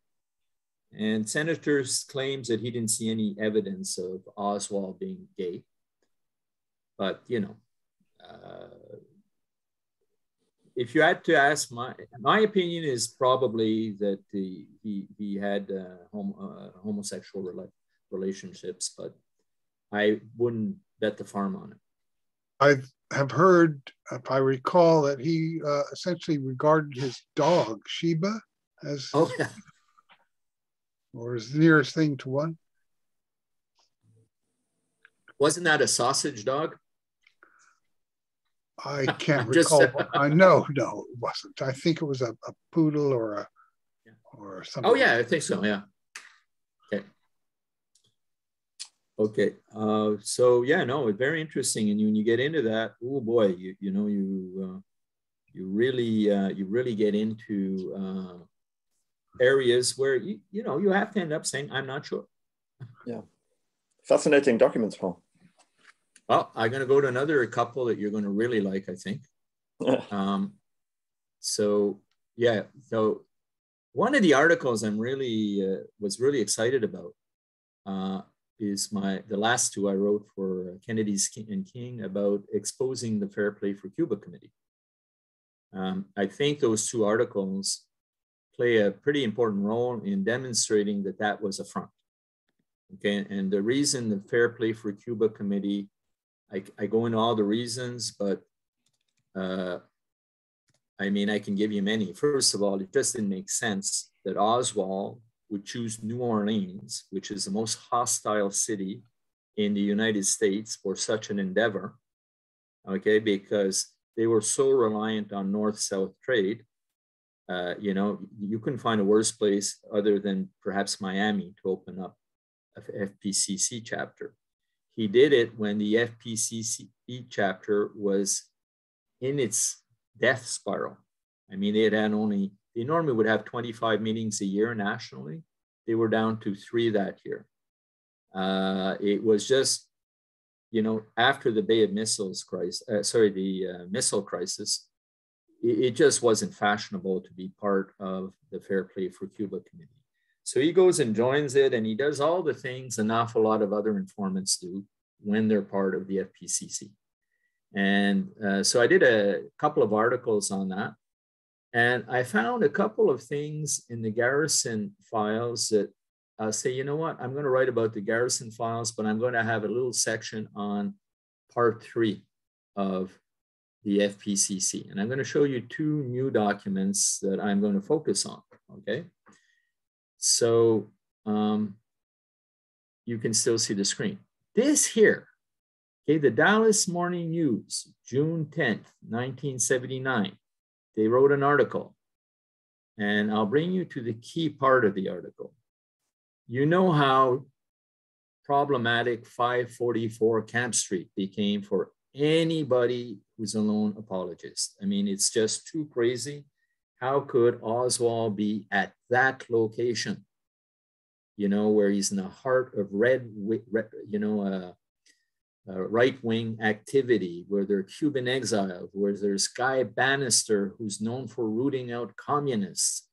and Senator claims that he didn't see any evidence of Oswald being gay. But, you know, if you had to ask, my opinion is probably that he had homosexual relationships, but I wouldn't bet the farm on it. I have heard, if I recall, that he essentially regarded his dog, Sheba, as, or his nearest thing to one. Wasn't that a sausage dog? I can't recall. No, it wasn't. I think it was a poodle or something. Oh yeah, I think so. Yeah. Okay. Okay. So yeah, no, it's very interesting. And when you get into that, oh boy, you really get into areas where you have to end up saying, I'm not sure. Yeah. Fascinating documents, Paul. Well, I'm going to go to another couple that you're going to really like, I think. So yeah, so one of the articles I'm really was really excited about is the last two I wrote for Kennedy's and King about exposing the Fair Play for Cuba Committee. I think those two articles play a pretty important role in demonstrating that was a front. Okay, and the reason the Fair Play for Cuba Committee, I go into all the reasons, but I mean, I can give you many. First of all, it just didn't make sense that Oswald would choose New Orleans, which is the most hostile city in the United States, for such an endeavor, okay, because they were so reliant on North-South trade. You know, you couldn't find a worse place other than perhaps Miami to open up an FPCC chapter. He did it when the FPCC chapter was in its death spiral. I mean, they normally would have 25 meetings a year nationally. They were down to 3 that year. It was just, you know, after the Bay of Missiles crisis, missile crisis, it just wasn't fashionable to be part of the Fair Play for Cuba Committee. So he goes and joins it, and he does all the things an awful lot of other informants do when they're part of the FPCC. And so I did a couple of articles on that. And I found a couple of things in the Garrison Files that I'll say, you know what, I'm going to write about the Garrison Files, but I'm going to have a little section on part 3 of the FPCC. And I'm going to show you 2 new documents that I'm going to focus on, okay? So you can still see the screen. This here, okay, the Dallas Morning News, June 10th, 1979. They wrote an article, and I'll bring you to the key part of the article. You know how problematic 544 Camp Street became for anybody who's a lone apologist. I mean, it's just too crazy. How could Oswald be at that location, you know, where he's in the heart of right-wing activity, where there are Cuban exiles, where there's Guy Bannister, who's known for rooting out communists.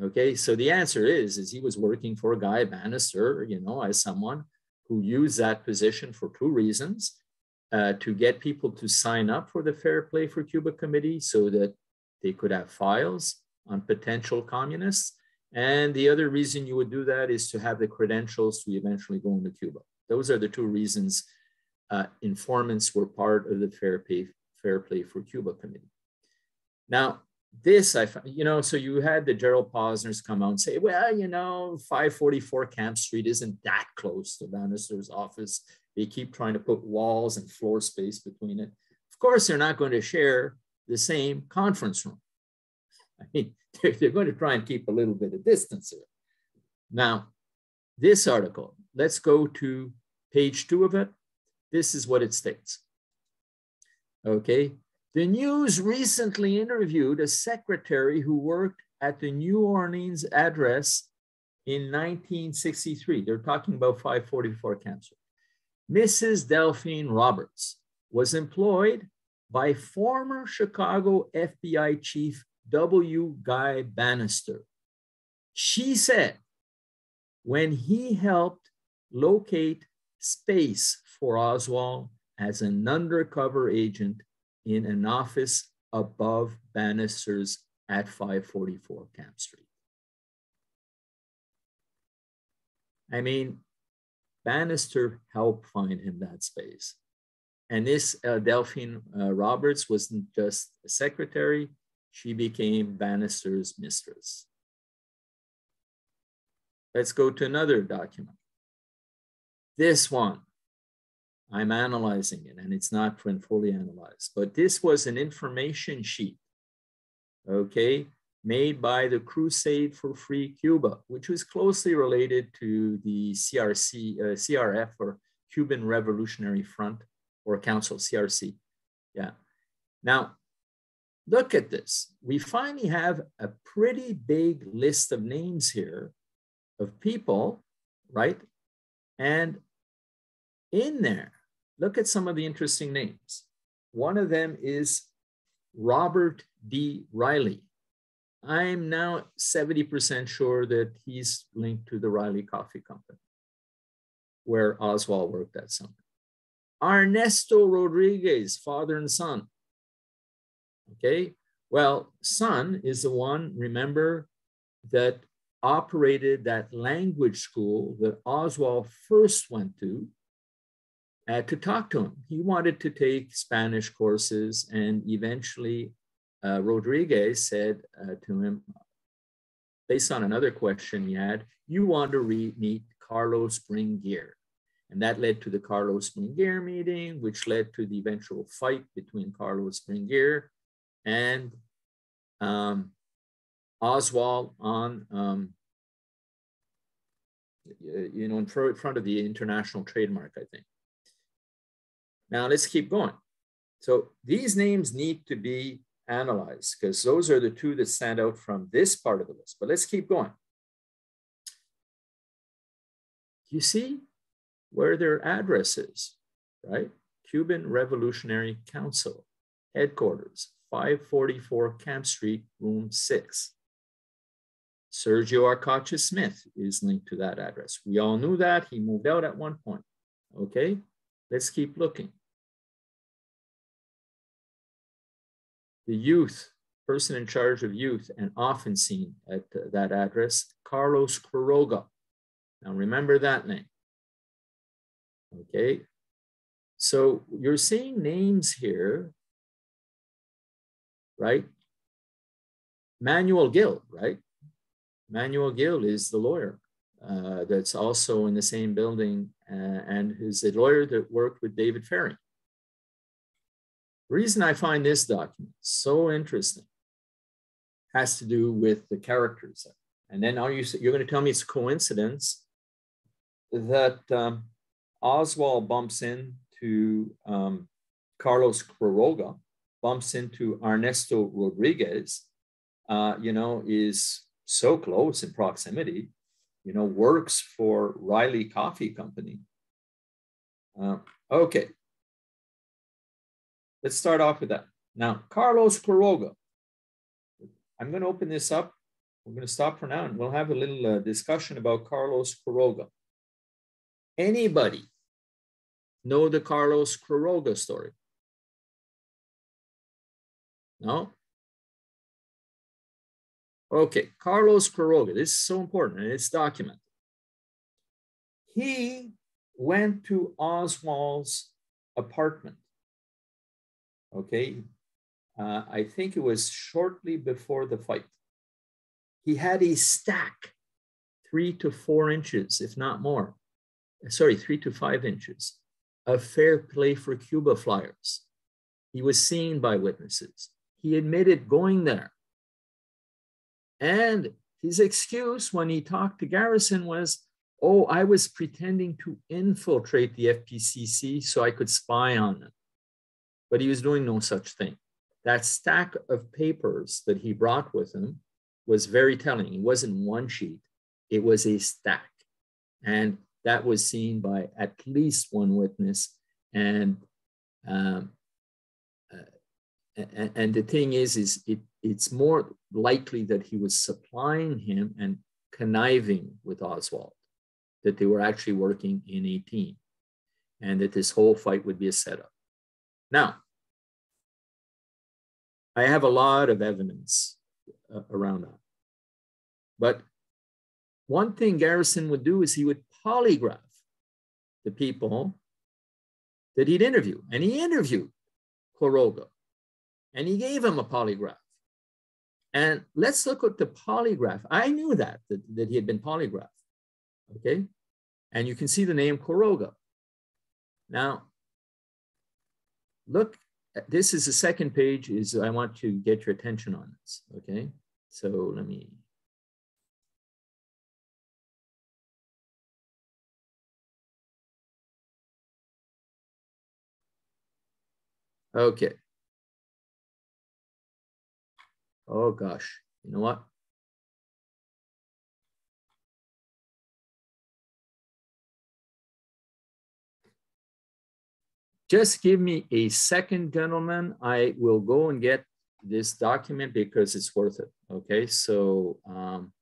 Okay, so the answer is he was working for Guy Bannister, you know, as someone who used that position for 2 reasons, to get people to sign up for the Fair Play for Cuba Committee so that they could have files on potential communists. And the other reason you would do that is to have the credentials to eventually go into Cuba. Those are the 2 reasons informants were part of the Fair Play for Cuba Committee. Now, this, you know, so you had the Gerald Posners come out and say, well, you know, 544 Camp Street isn't that close to Bannister's office. They keep trying to put walls and floor space between it. Of course, they're not going to share the same conference room. I mean, they're going to try and keep a little bit of distance here. Now, this article, let's go to page 2 of it. This is what it states. Okay. The News recently interviewed a secretary who worked at the New Orleans address in 1963. They're talking about 544 Camp Street. Mrs. Delphine Roberts was employed by former Chicago FBI Chief W. Guy Bannister. She said when he helped locate space for Oswald as an undercover agent in an office above Bannister's at 544 Camp Street. I mean, Bannister helped find him that space. And this Delphine Roberts wasn't just a secretary, she became Bannister's mistress. Let's go to another document. This one, I'm analyzing it, and it's not fully analyzed, but this was an information sheet, okay, made by the Crusade for Free Cuba, which was closely related to the CRF, or Cuban Revolutionary Front, or Council, CRC. Yeah. Now, look at this. We finally have a pretty big list of names here of people, right? And in there, look at some of the interesting names. One of them is Robert D. Riley. I'm now 70% sure that he's linked to the Riley Coffee Company, where Oswald worked that summer. Ernesto Rodriguez, father and son. Okay, well, son is the one, remember, that operated that language school that Oswald first went to talk to him. He wanted to take Spanish courses, and eventually Rodriguez said to him, based on another question he had, you want to meet Carlos Bringuier. And that led to the Carlos Bringuier meeting, which led to the eventual fight between Carlos Bringuier and Oswald on, in front of the International Trademark, I think. Now let's keep going. So these names need to be analyzed because those are the two that stand out from this part of the list. But let's keep going. You see where their address is, right? Cuban Revolutionary Council, headquarters, 544 Camp Street, room 6. Sergio Arcacha Smith is linked to that address. We all knew that. He moved out at one point. Okay, let's keep looking. The youth, person in charge of youth and often seen at that address, Carlos Quiroga. Now remember that name. Okay, so you're seeing names here, right? Manuel Gil, right? Manuel Gil is the lawyer that's also in the same building and is a lawyer that worked with David Ferry. The reason I find this document so interesting has to do with the characters. And then you're going to tell me it's a coincidence that Oswald bumps into Carlos Quiroga, bumps into Ernesto Rodriguez, is so close in proximity, works for Riley Coffee Company. Okay. Let's start off with that. Now, Carlos Quiroga. I'm going to open this up. We're going to stop for now and we'll have a little discussion about Carlos Quiroga. Anybody know the Carlos Quiroga story? No? Okay, Carlos Quiroga. This is so important and it's documented. He went to Oswald's apartment. Okay, I think it was shortly before the fight. He had a stack 3 to 4 inches, if not more. Sorry, 3 to 5 inches of Fair Play for Cuba flyers. He was seen by witnesses. He admitted going there. And his excuse when he talked to Garrison was, oh, I was pretending to infiltrate the FPCC so I could spy on them. But he was doing no such thing. That stack of papers that he brought with him was very telling. It wasn't one sheet, it was a stack. And that was seen by at least one witness. And the thing is it's more likely that he was supplying him and conniving with Oswald, that they were actually working in a team, and that this whole fight would be a setup. Now, I have a lot of evidence around that. But one thing Garrison would do is he would polygraph the people that he'd interview. And he interviewed Quiroga. And he gave him a polygraph. And let's look at the polygraph. I knew that he had been polygraphed. Okay? And you can see the name Quiroga. Now, look, this is the second page. I want to get your attention on this, okay? So let me. Okay. Oh gosh, you know what? Just give me a second, gentlemen. I will go and get this document because it's worth it. Okay, so I'm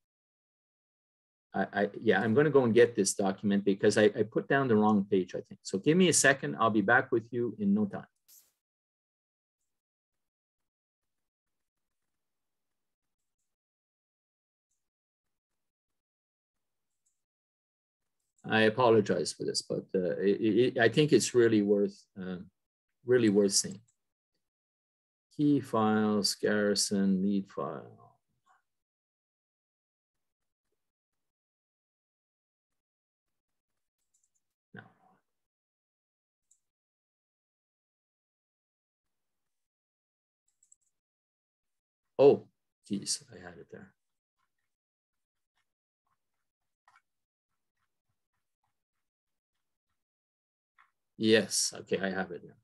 going to go and get this document because I put down the wrong page, I think. So give me a second. I'll be back with you in no time. I apologize for this, but I think it's really worth seeing. Key files, Garrison, lead file. No. Oh, geez, I had it there. Yes, okay, I have it now.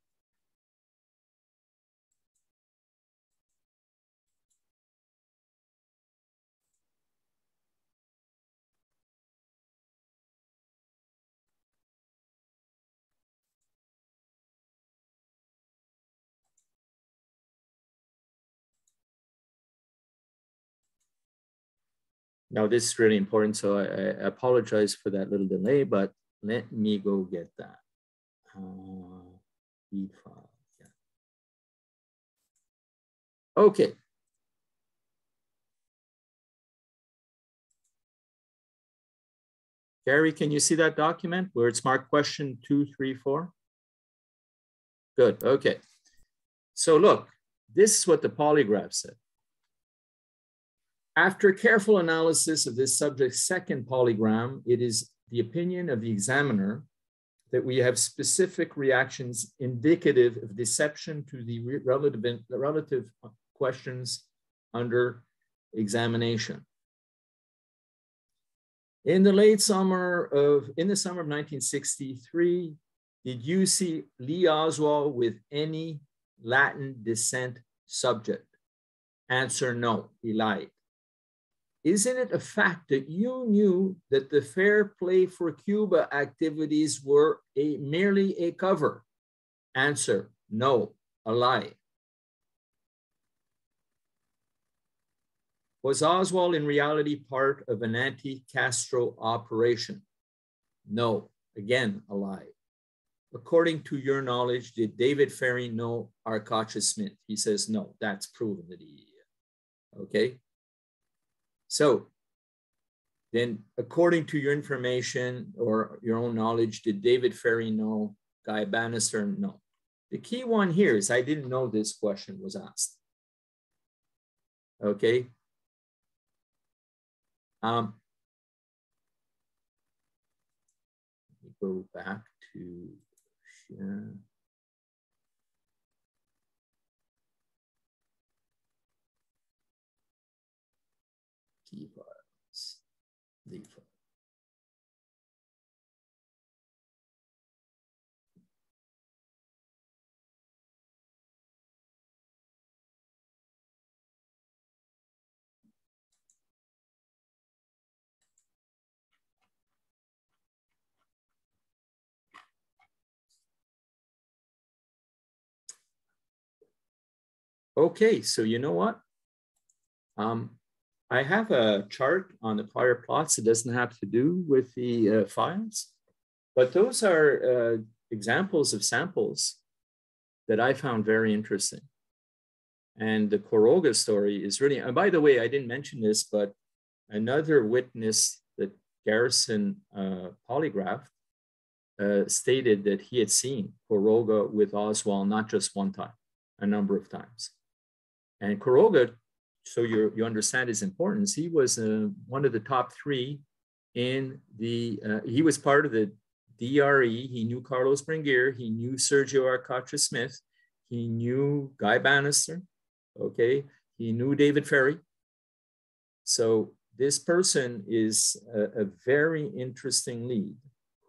Now this is really important, so I apologize for that little delay, but let me go get that. Feed file, yeah. Okay. Gary, can you see that document where it's marked question 2, 3, 4? Good, okay. So look, this is what the polygraph said. After careful analysis of this subject's second polygram, it is the opinion of the examiner that we have specific reactions indicative of deception to the relative questions under examination. In the summer of 1963, did you see Lee Oswald with any Latin descent subject? Answer, no, he lied. Isn't it a fact that you knew that the Fair Play for Cuba activities were merely a cover? Answer, no, a lie. Was Oswald in reality part of an anti-Castro operation? No, again, a lie. According to your knowledge, did David Ferry know Arcacha Smith? He says, no, that's proven that he, okay? So then according to your information or your own knowledge, did David Ferry know Guy Bannister? No. The key one here is I didn't know this question was asked. Okay. Let me go back to share. Key files, lead file. Okay, so you know what? I have a chart on the prior plots. It doesn't have to do with the files, but those are examples of samples that I found very interesting. And the Quiroga story is really, and by the way, I didn't mention this, but another witness that Garrison polygraphed stated that he had seen Quiroga with Oswald not just one time, a number of times. And Quiroga, so you understand his importance, he was one of the top 3 in the, he was part of the DRE. He knew Carlos Bringuier, he knew Sergio Arcacha Smith, he knew Guy Bannister, okay? He knew David Ferry. So this person is a very interesting lead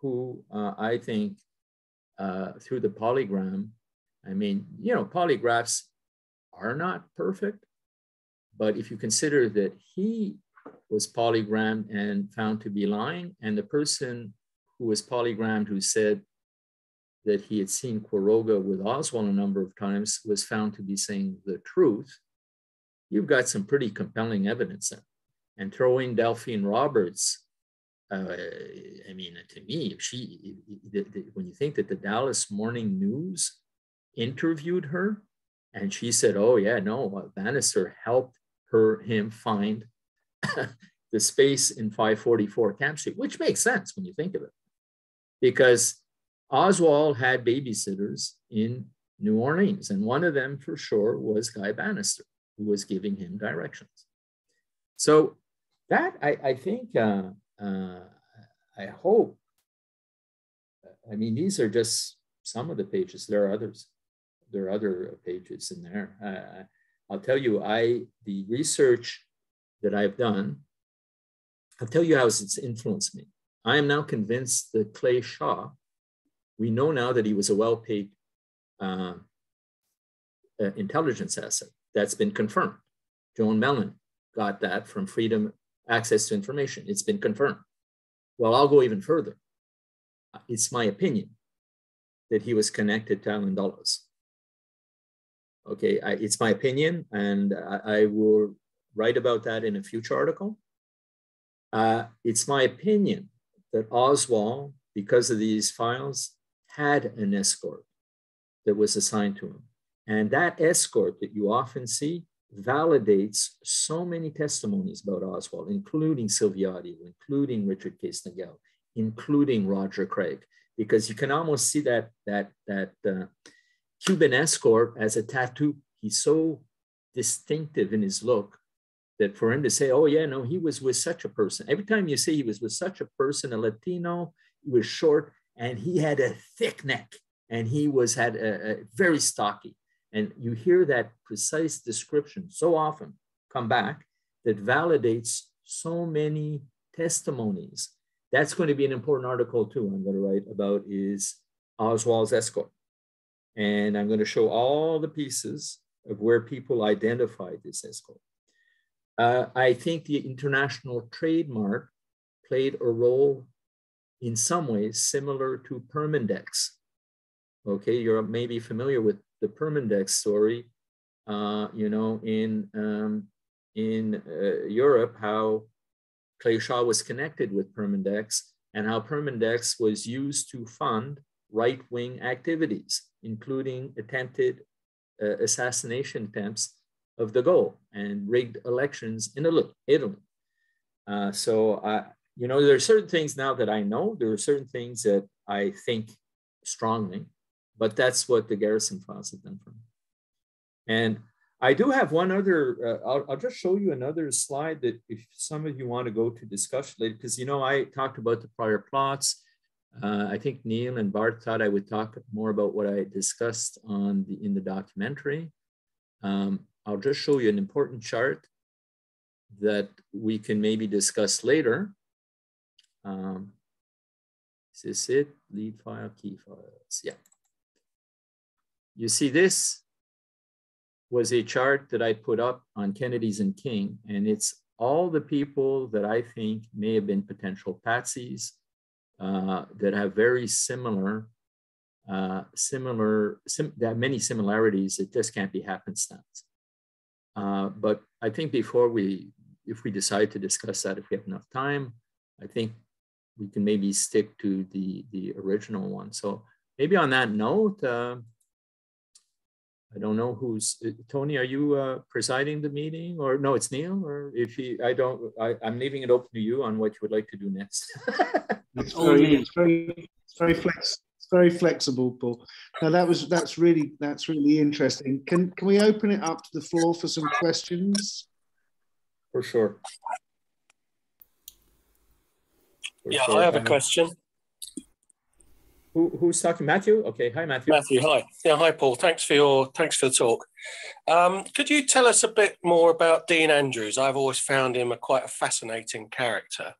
who I think through the polygram, I mean, you know, polygraphs are not perfect, but if you consider that he was polygrammed and found to be lying, and the person who was polygrammed who said that he had seen Quiroga with Oswald a number of times was found to be saying the truth, you've got some pretty compelling evidence there. And throw in Delphine Roberts, I mean, to me, when you think that the Dallas Morning News interviewed her, and she said, oh yeah, no, Bannister helped him find the space in 544 Camp Street, which makes sense when you think of it. because Oswald had babysitters in New Orleans, and one of them for sure was Guy Bannister, who was giving him directions. So that I think, I hope, I mean, these are just some of the pages. There are others. There are other pages in there. I'll tell you, the research that I've done, I'll tell you how it's influenced me. I am now convinced that Clay Shaw, we know now that he was a well-paid intelligence asset. That's been confirmed. Joan Mellon got that from Freedom Access to Information. It's been confirmed. Well, I'll go even further. It's my opinion that he was connected to Allen Dulles. Okay, it's my opinion, and I will write about that in a future article. It's my opinion that Oswald, because of these files, had an escort that was assigned to him. And that escort that you often see validates so many testimonies about Oswald, including Silviotti, including Richard Case-Nagel, including Roger Craig, because you can almost see that Cuban escort as a tattoo. He's so distinctive in his look that for him to say, oh yeah, no, he was with such a person. Every time you say he was with such a person, a Latino, he was short and he had a thick neck and he had a very stocky. And you hear that precise description so often come back that validates so many testimonies. That's going to be an important article too I'm going to write about is Oswald's escort. And I'm going to show all the pieces of where people identified this escort. I think the international trademark played a role in some ways similar to Permindex. Okay, you're maybe familiar with the Permindex story, you know, in Europe, how Clay Shaw was connected with Permindex and how Permindex was used to fund right-wing activities, including attempted assassination attempts of de Gaulle and rigged elections in Italy. You know, there are certain things now that I know, there are certain things that I think strongly, but that's what the Garrison Files have done for me. And I do have one other, I'll just show you another slide that if some of you want to go to discussion later, because, you know, I talked about the prior plots. I think Neil and Bart thought I would talk more about what I discussed in the documentary. I'll just show you an important chart that we can maybe discuss later. Is this it? Lead file, key files. Yeah. You see, this was a chart that I put up on Kennedy's and King, and it's all the people that I think may have been potential patsies that have very similar, that many similarities. It just can't be happenstance. But I think if we decide to discuss that, if we have enough time, I think we can maybe stick to the original one. So maybe on that note, I don't know who's, Tony, are you presiding the meeting, or no, it's Neil, or if he, I'm leaving it open to you on what you would like to do next. It's very flexible, Paul. Now that's really interesting. Can we open it up to the floor for some questions? For sure. I have a question. Who's talking? Matthew? Okay, hi Matthew. Matthew, hi. Yeah, hi Paul. Thanks for the talk. Could you tell us a bit more about Dean Andrews? I've always found him quite a fascinating character.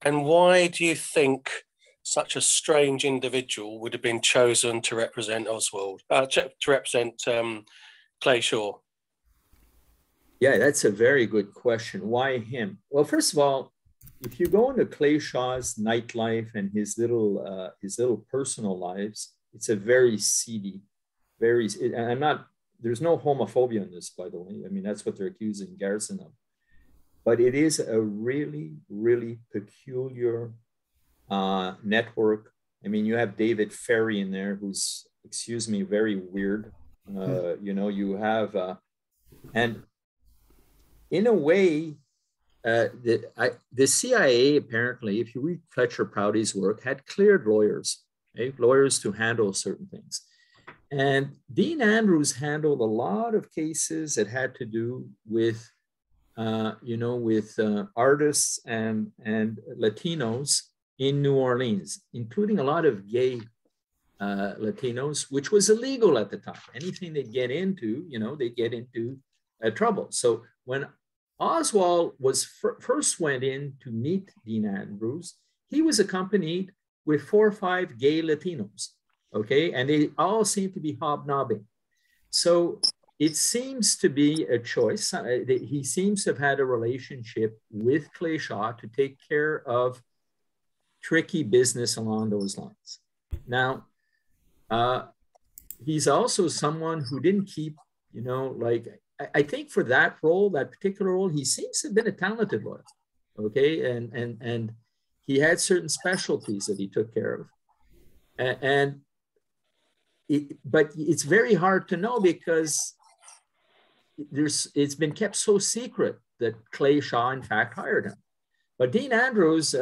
And why do you think such a strange individual would have been chosen to represent Oswald, to represent Clay Shaw? Yeah, that's a very good question. Why him? Well, first of all, if you go into Clay Shaw's nightlife and his little personal lives, it's a very seedy, there's no homophobia in this, by the way. I mean, that's what they're accusing Garrison of. But it is a really, really peculiar network. I mean, you have David Ferry in there, who's, excuse me, very weird. You know, you have, and in a way, the CIA apparently, if you read Fletcher Prouty's work, had cleared lawyers, lawyers to handle certain things. And Dean Andrews handled a lot of cases that had to do with, artists and Latinos in New Orleans, including a lot of gay Latinos, which was illegal at the time. Anything they get into, they get into trouble. So when Oswald first went in to meet Dean Andrews, he was accompanied with 4 or 5 gay Latinos, okay? And they all seem to be hobnobbing. So it seems to be a choice. He seems to have had a relationship with Clay Shaw to take care of tricky business along those lines. Now, he's also someone who didn't keep, I think for that role, that particular role, he seems to have been a talented lawyer, okay? And he had certain specialties that he took care of. But it's very hard to know because it's been kept so secret that Clay Shaw, in fact, hired him. But Dean Andrews,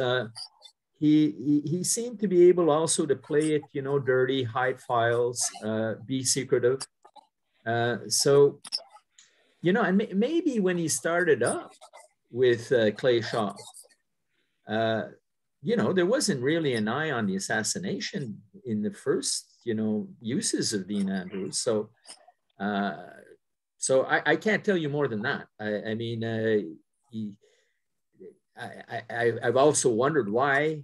he seemed to be able also to play it, dirty, hide files, be secretive. So, and maybe when he started up with Clay Shaw, there wasn't really an eye on the assassination in the first, uses of Dean Andrews. So, I can't tell you more than that. I've also wondered why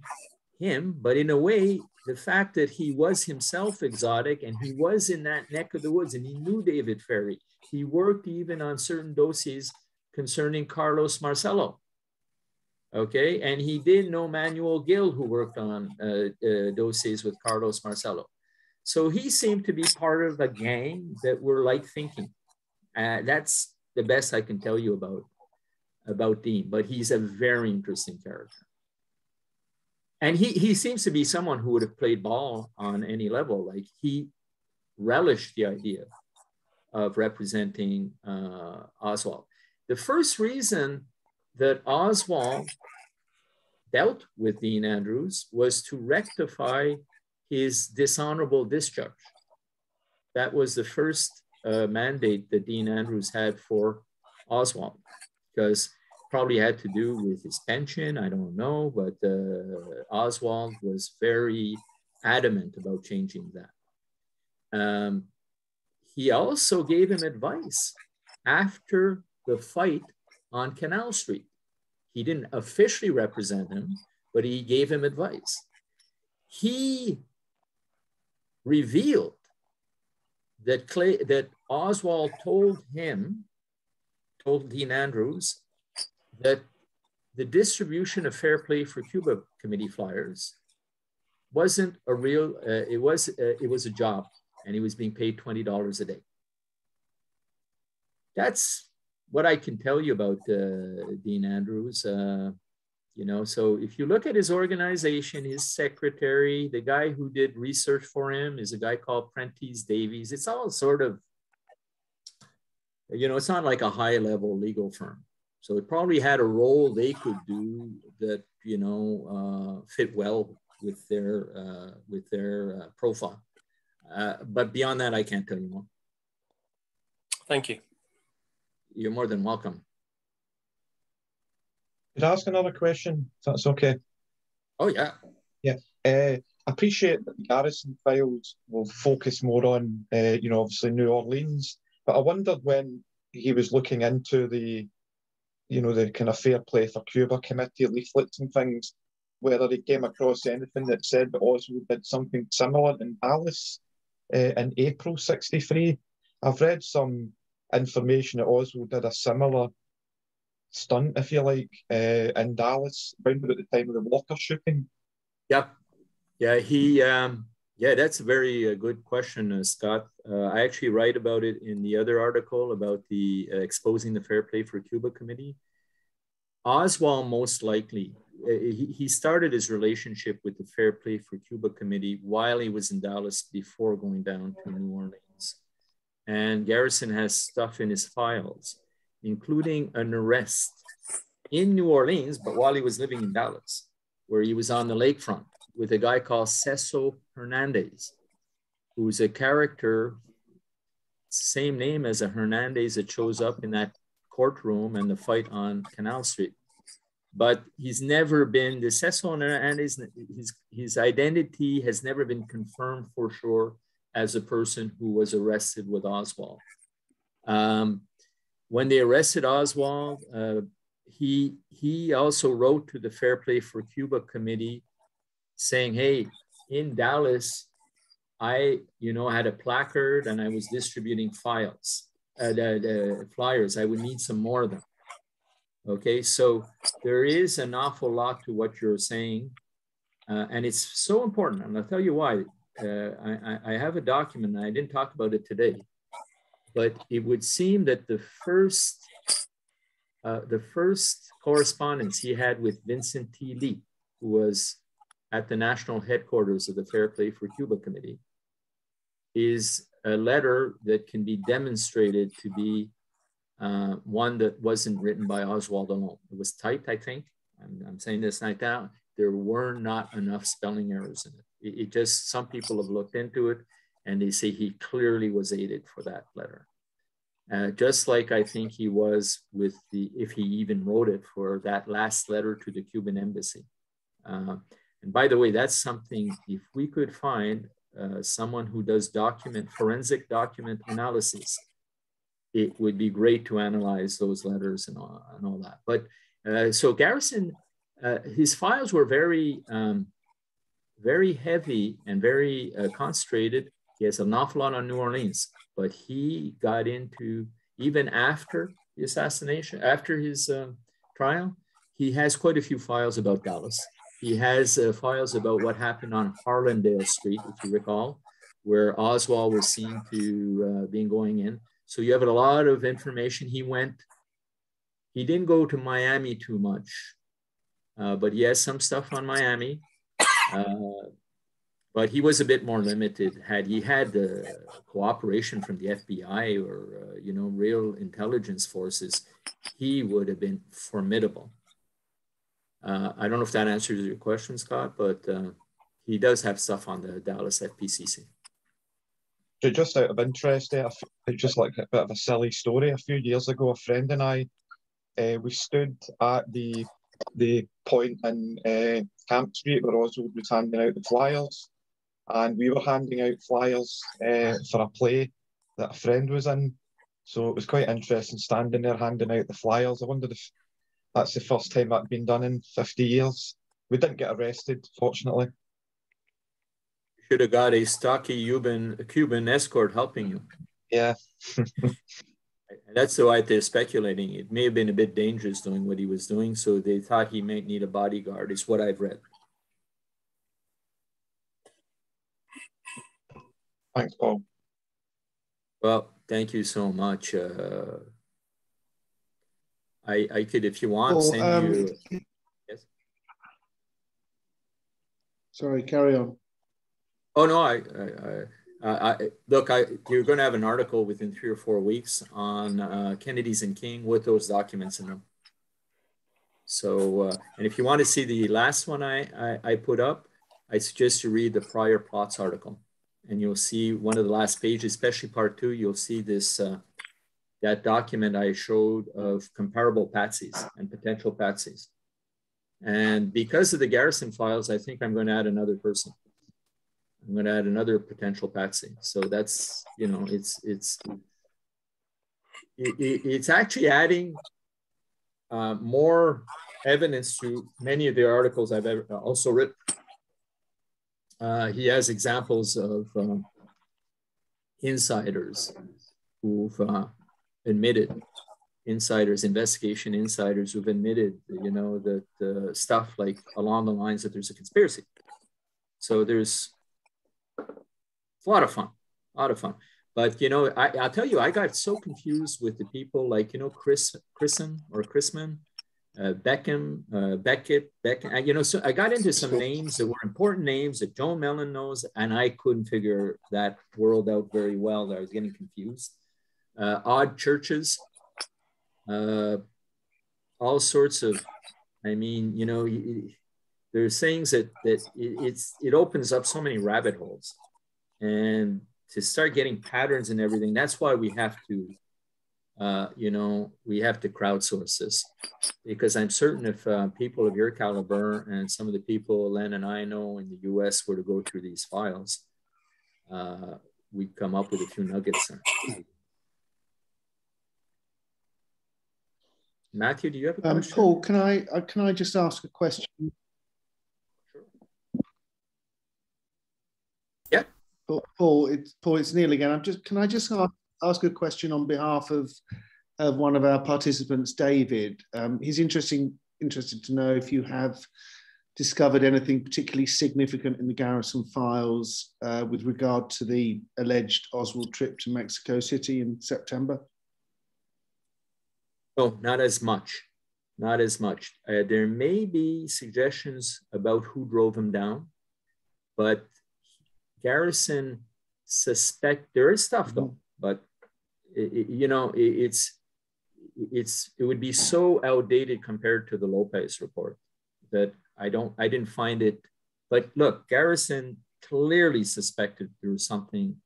him, but in a way, the fact that he was himself exotic and he was in that neck of the woods and he knew David Ferry. He worked even on certain dossiers concerning Carlos Marcello. Okay, and he did know Manuel Gill, who worked on dossiers with Carlos Marcello. So he seemed to be part of a gang that were like thinking. That's the best I can tell you about Dean, but he's a very interesting character. And he seems to be someone who would have played ball on any level. Like he relished the idea of representing Oswald. The first reason that Oswald dealt with Dean Andrews was to rectify his dishonorable discharge. That was the first mandate that Dean Andrews had for Oswald, because probably had to do with his pension, I don't know, but Oswald was very adamant about changing that. He also gave him advice after the fight on Canal Street. He didn't officially represent him, but he gave him advice. He revealed that Oswald told Dean Andrews, that the distribution of Fair Play for Cuba committee flyers wasn't a real, it was a job, and he was being paid $20 a day. That's what I can tell you about Dean Andrews. So if you look at his organization, his secretary, the guy who did research for him is a guy called Prentice Davies. It's all sort of, it's not like a high-level legal firm. So it probably had a role they could do that, fit well with their profile. But beyond that, I can't tell you more. Thank you. You're more than welcome. Could I ask another question, if that's okay? Oh, yeah. Yeah. I appreciate that the Garrison Files will focus more on, obviously New Orleans, but I wondered when he was looking into the kind of Fair Play for Cuba committee leaflets and things, whether he came across anything that said that Oswald did something similar in Dallas in April '63. I've read some information that Oswald did a similar stunt, if you like, in Dallas, around about the time of the Walker shooting. Yep. Yeah, that's a very good question, Scott. I actually write about it in the other article about the exposing the Fair Play for Cuba committee. Oswald most likely, he started his relationship with the Fair Play for Cuba committee while he was in Dallas before going down to New Orleans. And Garrison has stuff in his files, including an arrest in New Orleans, but while he was living in Dallas, where he was on the lakefront with a guy called Cecil Hernandez, who's a character, same name as a Hernandez that shows up in that courtroom and the fight on Canal Street. But he's never been, the Cecil Hernandez, his identity has never been confirmed for sure as a person who was arrested with Oswald. When they arrested Oswald, he also wrote to the Fair Play for Cuba committee saying, hey, in Dallas, I had a placard and I was distributing flyers. I would need some more of them. Okay, so there is an awful lot to what you're saying. And it's so important. And I'll tell you why. I have a document, and I didn't talk about it today, but it would seem that the first correspondence he had with Vincent T. Lee, who was at the national headquarters of the Fair Play for Cuba Committee, is a letter that can be demonstrated to be one that wasn't written by Oswald alone. It was typed, I think. I'm saying this right now. There were not enough spelling errors in it. It just, some people have looked into it and they say he clearly was aided for that letter. Just like I think he was with if he even wrote it for that last letter to the Cuban embassy. And by the way, that's something, if we could find someone who does forensic document analysis, it would be great to analyze those letters and all that. But so Garrison, his files were very, very heavy and very concentrated. He has an awful lot on New Orleans, but he got into, even after the assassination, after his trial, he has quite a few files about Dallas. He has files about what happened on Harlandale Street, if you recall, where Oswald was seen to being going in. So you have a lot of information. He didn't go to Miami too much, but he has some stuff on Miami. But he was a bit more limited. Had he had the cooperation from the FBI or real intelligence forces, he would have been formidable. I don't know if that answers your question, Scott, but he does have stuff on the Dallas FPCC. Just out of interest, just like a bit of a silly story. A few years ago, a friend and I, we stood at the point in Camp Street where Oswald was handing out the flyers, and we were handing out flyers for a play that a friend was in. So it was quite interesting standing there handing out the flyers. I wondered if that's the first time that'd been done in 50 years. We didn't get arrested, fortunately. Should have got a stocky Cuban escort helping you. Yeah. That's why they're speculating. It may have been a bit dangerous doing what he was doing, so they thought he might need a bodyguard, is what I've read. Thanks, Paul. Well, thank you so much. I could, if you want, send you. Yes. Sorry, carry on. Oh no, look, you're going to have an article within 3 or 4 weeks on Kennedy's and King with those documents in them. So, and if you want to see the last one I put up, I suggest you read the Prior Plots article, and you'll see one of the last pages, especially part 2. You'll see this that document I showed of comparable patsies and potential patsies. And because of the Garrison files, I think I'm going to add another person. I'm going to add another potential patsy. So that's, it's actually adding more evidence to many of the articles I've ever also written. He has examples of insiders who've admitted, investigation insiders who've admitted, that stuff like along the lines that there's a conspiracy. So there's a lot of fun. But, I'll tell you, I got so confused with the people like, Chrisman, Beckett, so I got into some names that were important names that Joan Mellon knows, and I couldn't figure that world out very well. I was getting confused. Odd churches, all all sorts of, I mean, you know, there's things that it opens up so many rabbit holes, and to start getting patterns and everything. That's why we have to, you know, we have to crowdsource this, because I'm certain if people of your caliber and some of the people Len and I know in the US were to go through these files, we'd come up with a few nuggets there. Matthew, do you have a question? Paul, can I just ask a question? Yeah. Paul, it's Neil again. Can I just ask a question on behalf of one of our participants, David? He's interested to know if you have discovered anything particularly significant in the Garrison Files with regard to the alleged Oswald trip to Mexico City in September. Oh, not as much. Not as much. There may be suggestions about who drove him down, but Garrison suspect there is stuff though, but you know, it would be so outdated compared to the Lopez report that I didn't find it. But look, Garrison clearly suspected there was something.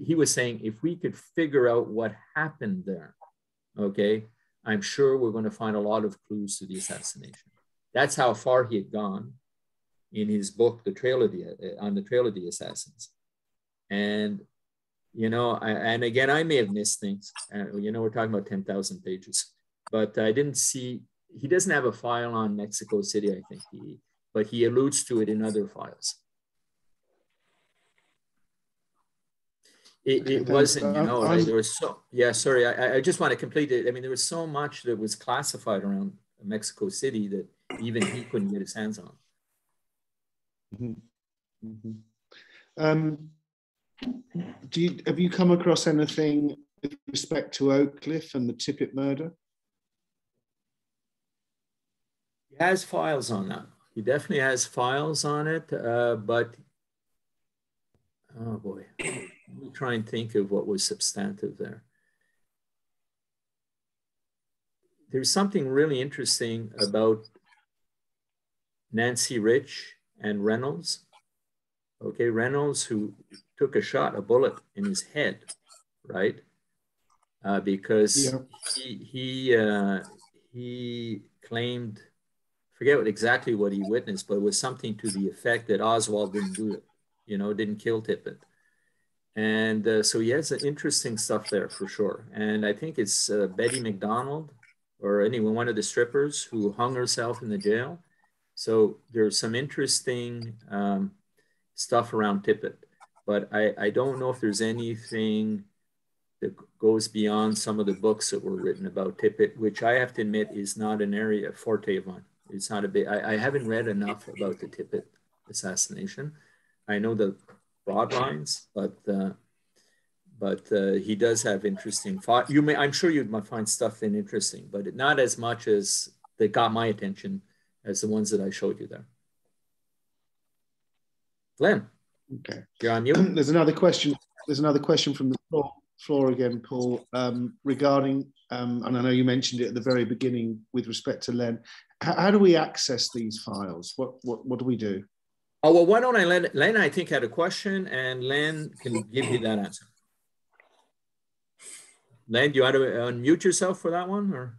He was saying, if we could figure out what happened there, okay, I'm sure we're going to find a lot of clues to the assassination. That's how far he had gone in his book, On the Trail of the Assassins. And, you know, and again, I may have missed things. You know, we're talking about 10,000 pages, but I didn't see, he doesn't have a file on Mexico City, I think, but he alludes to it in other files. It wasn't, you know, there was so, yeah, sorry, I just want to complete it. I mean, there was so much that was classified around Mexico City that even he couldn't get his hands on. Have you come across anything with respect to Oak Cliff and the Tippett murder? He has files on that. He definitely has files on it, but oh boy, let me try and think of what was substantive there. There's something really interesting about Nancy Rich and Reynolds. Okay, Reynolds, who took a bullet in his head, right? Because he claimed, forget exactly what he witnessed, but it was something to the effect that Oswald didn't do it, you know, didn't kill Tippett. And so he has interesting stuff there for sure. And I think it's Betty McDonald or anyone, one of the strippers who hung herself in the jail. So there's some interesting stuff around Tippett, but I don't know if there's anything that goes beyond some of the books that were written about Tippett, which I have to admit is not an area forte of mine. It's not a big, I haven't read enough about the Tippett assassination. I know the broad lines, but he does have interesting thought. I'm sure you might find stuff interesting, but not as much as that got my attention as the ones that I showed you there. Glenn, okay, you're on mute. There's another question. There's another question from the floor again, Paul, regarding, and I know you mentioned it at the very beginning with respect to Len. How do we access these files? What do we do? Oh, well, why don't I let Len, I think, had a question, and Len can give you that answer. Len, do you want to unmute yourself for that one? Or?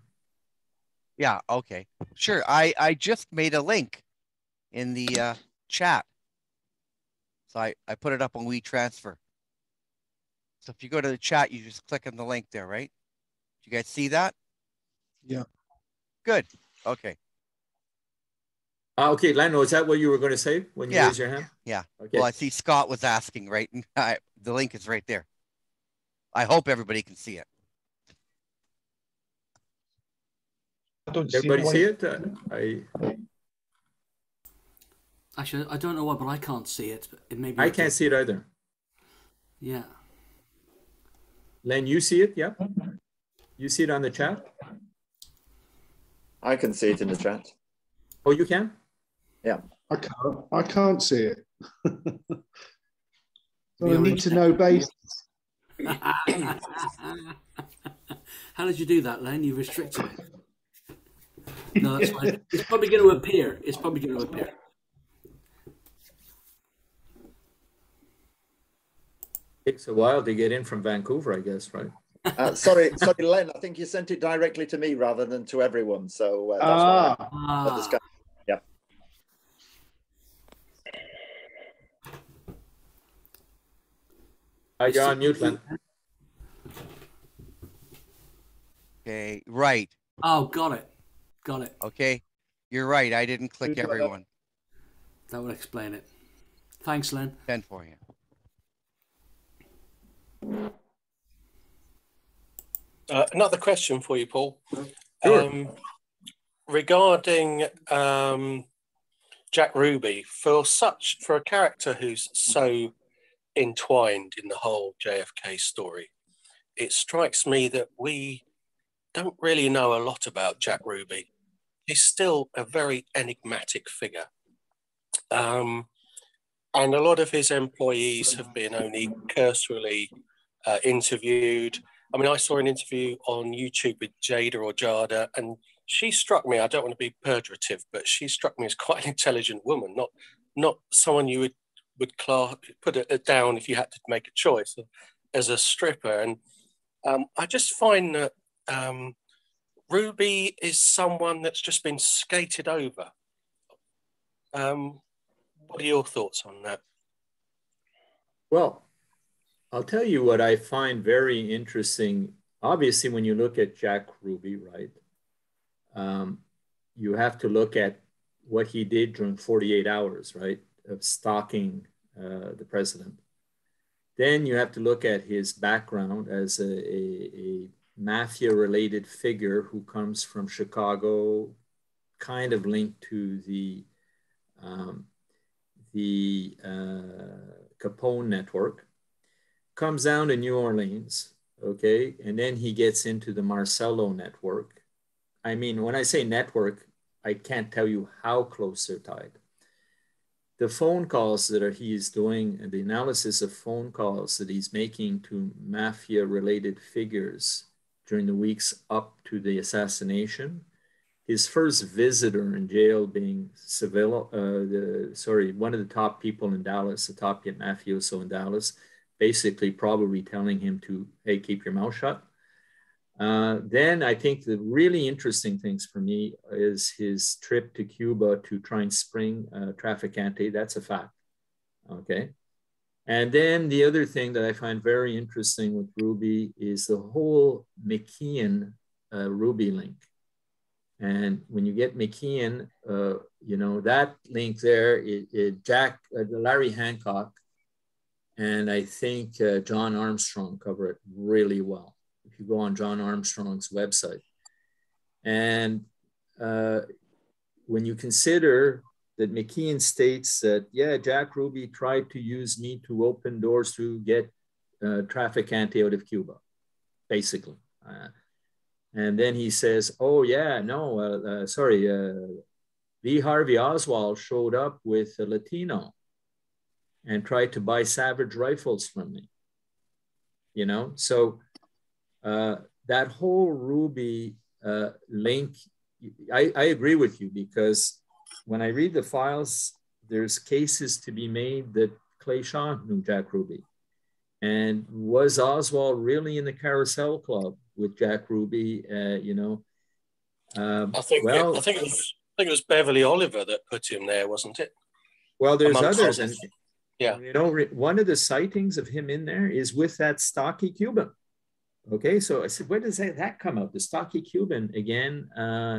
Yeah, okay. Sure. I just made a link in the chat. So I put it up on WeTransfer. So if you go to the chat, you just click on the link there, right? Do you guys see that? Yeah. Good. Okay. Okay, Len, is that what you were going to say when you raised your hand? Yeah. Okay. Well, I see Scott was asking, right? And the link is right there. I hope everybody can see it. Everybody see it? Actually, I don't know why, but I can't see it. It may be. I can't see it either. Yeah. Len, you see it? Yeah. You see it on the chat? I can see it in the chat. Oh, you can? Yeah. I can't see it. So I need to know basis. How did you do that, Len? You restricted it. No, that's fine. It's probably going to appear. It's probably going to appear. Takes a while to get in from Vancouver, I guess, right? Sorry, Len. I think you sent it directly to me rather than to everyone. So that's why. Yeah. You're on mute, Len. Okay, right. Oh, got it. Got it. Okay, you're right. I didn't click everyone. That would explain it. Thanks, Len. 10 for you. Another question for you, Paul. Sure. Regarding Jack Ruby, for a character who's so entwined in the whole JFK story, it strikes me that we don't really know a lot about Jack Ruby. He's still a very enigmatic figure. And a lot of his employees have been only cursorily interviewed. I mean, I saw an interview on YouTube with Jada or Jada, and she struck me, I don't want to be pejorative, but she struck me as quite an intelligent woman, not someone you would put it down if you had to make a choice as a stripper. And I just find that Ruby is someone that's just been skated over. What are your thoughts on that? Well, I'll tell you what I find very interesting. Obviously, when you look at Jack Ruby, right, you have to look at what he did during 48 hours, right, of stalking the president. Then you have to look at his background as a mafia-related figure who comes from Chicago, kind of linked to the Capone network, comes down to New Orleans, okay, and then he gets into the Marcello network. I mean, when I say network, I can't tell you how close they're tied. The phone calls that he's doing and the analysis of phone calls that he's making to mafia-related figures during the weeks up to the assassination, his first visitor in jail being one of the top people in Dallas, the top mafioso in Dallas, basically probably telling him to, hey, keep your mouth shut. Then I think the really interesting things for me is his trip to Cuba to try and spring Trafficante. That's a fact, okay? And then the other thing that I find very interesting with Ruby is the whole McKeon Ruby link. And when you get McKeon, you know, that link there, Larry Hancock, and I think John Armstrong cover it really well. If you go on John Armstrong's website. And when you consider that McKeon states that, yeah, Jack Ruby tried to use me to open doors to get Trafficante out of Cuba, basically. And then he says, oh, yeah, no, Lee Harvey Oswald showed up with a Latino and tried to buy Savage rifles from me, you know? So that whole Ruby link, I agree with you, because when I read the files, there's cases to be made that Clay Shaw knew Jack Ruby. And was Oswald really in the Carousel Club with Jack Ruby? You know, I think it was Beverly Oliver that put him there, wasn't it? Well, there's others, and yeah, you know, one of the sightings of him in there is with that stocky Cuban. Okay, so I said, where does that come out? The stocky Cuban again,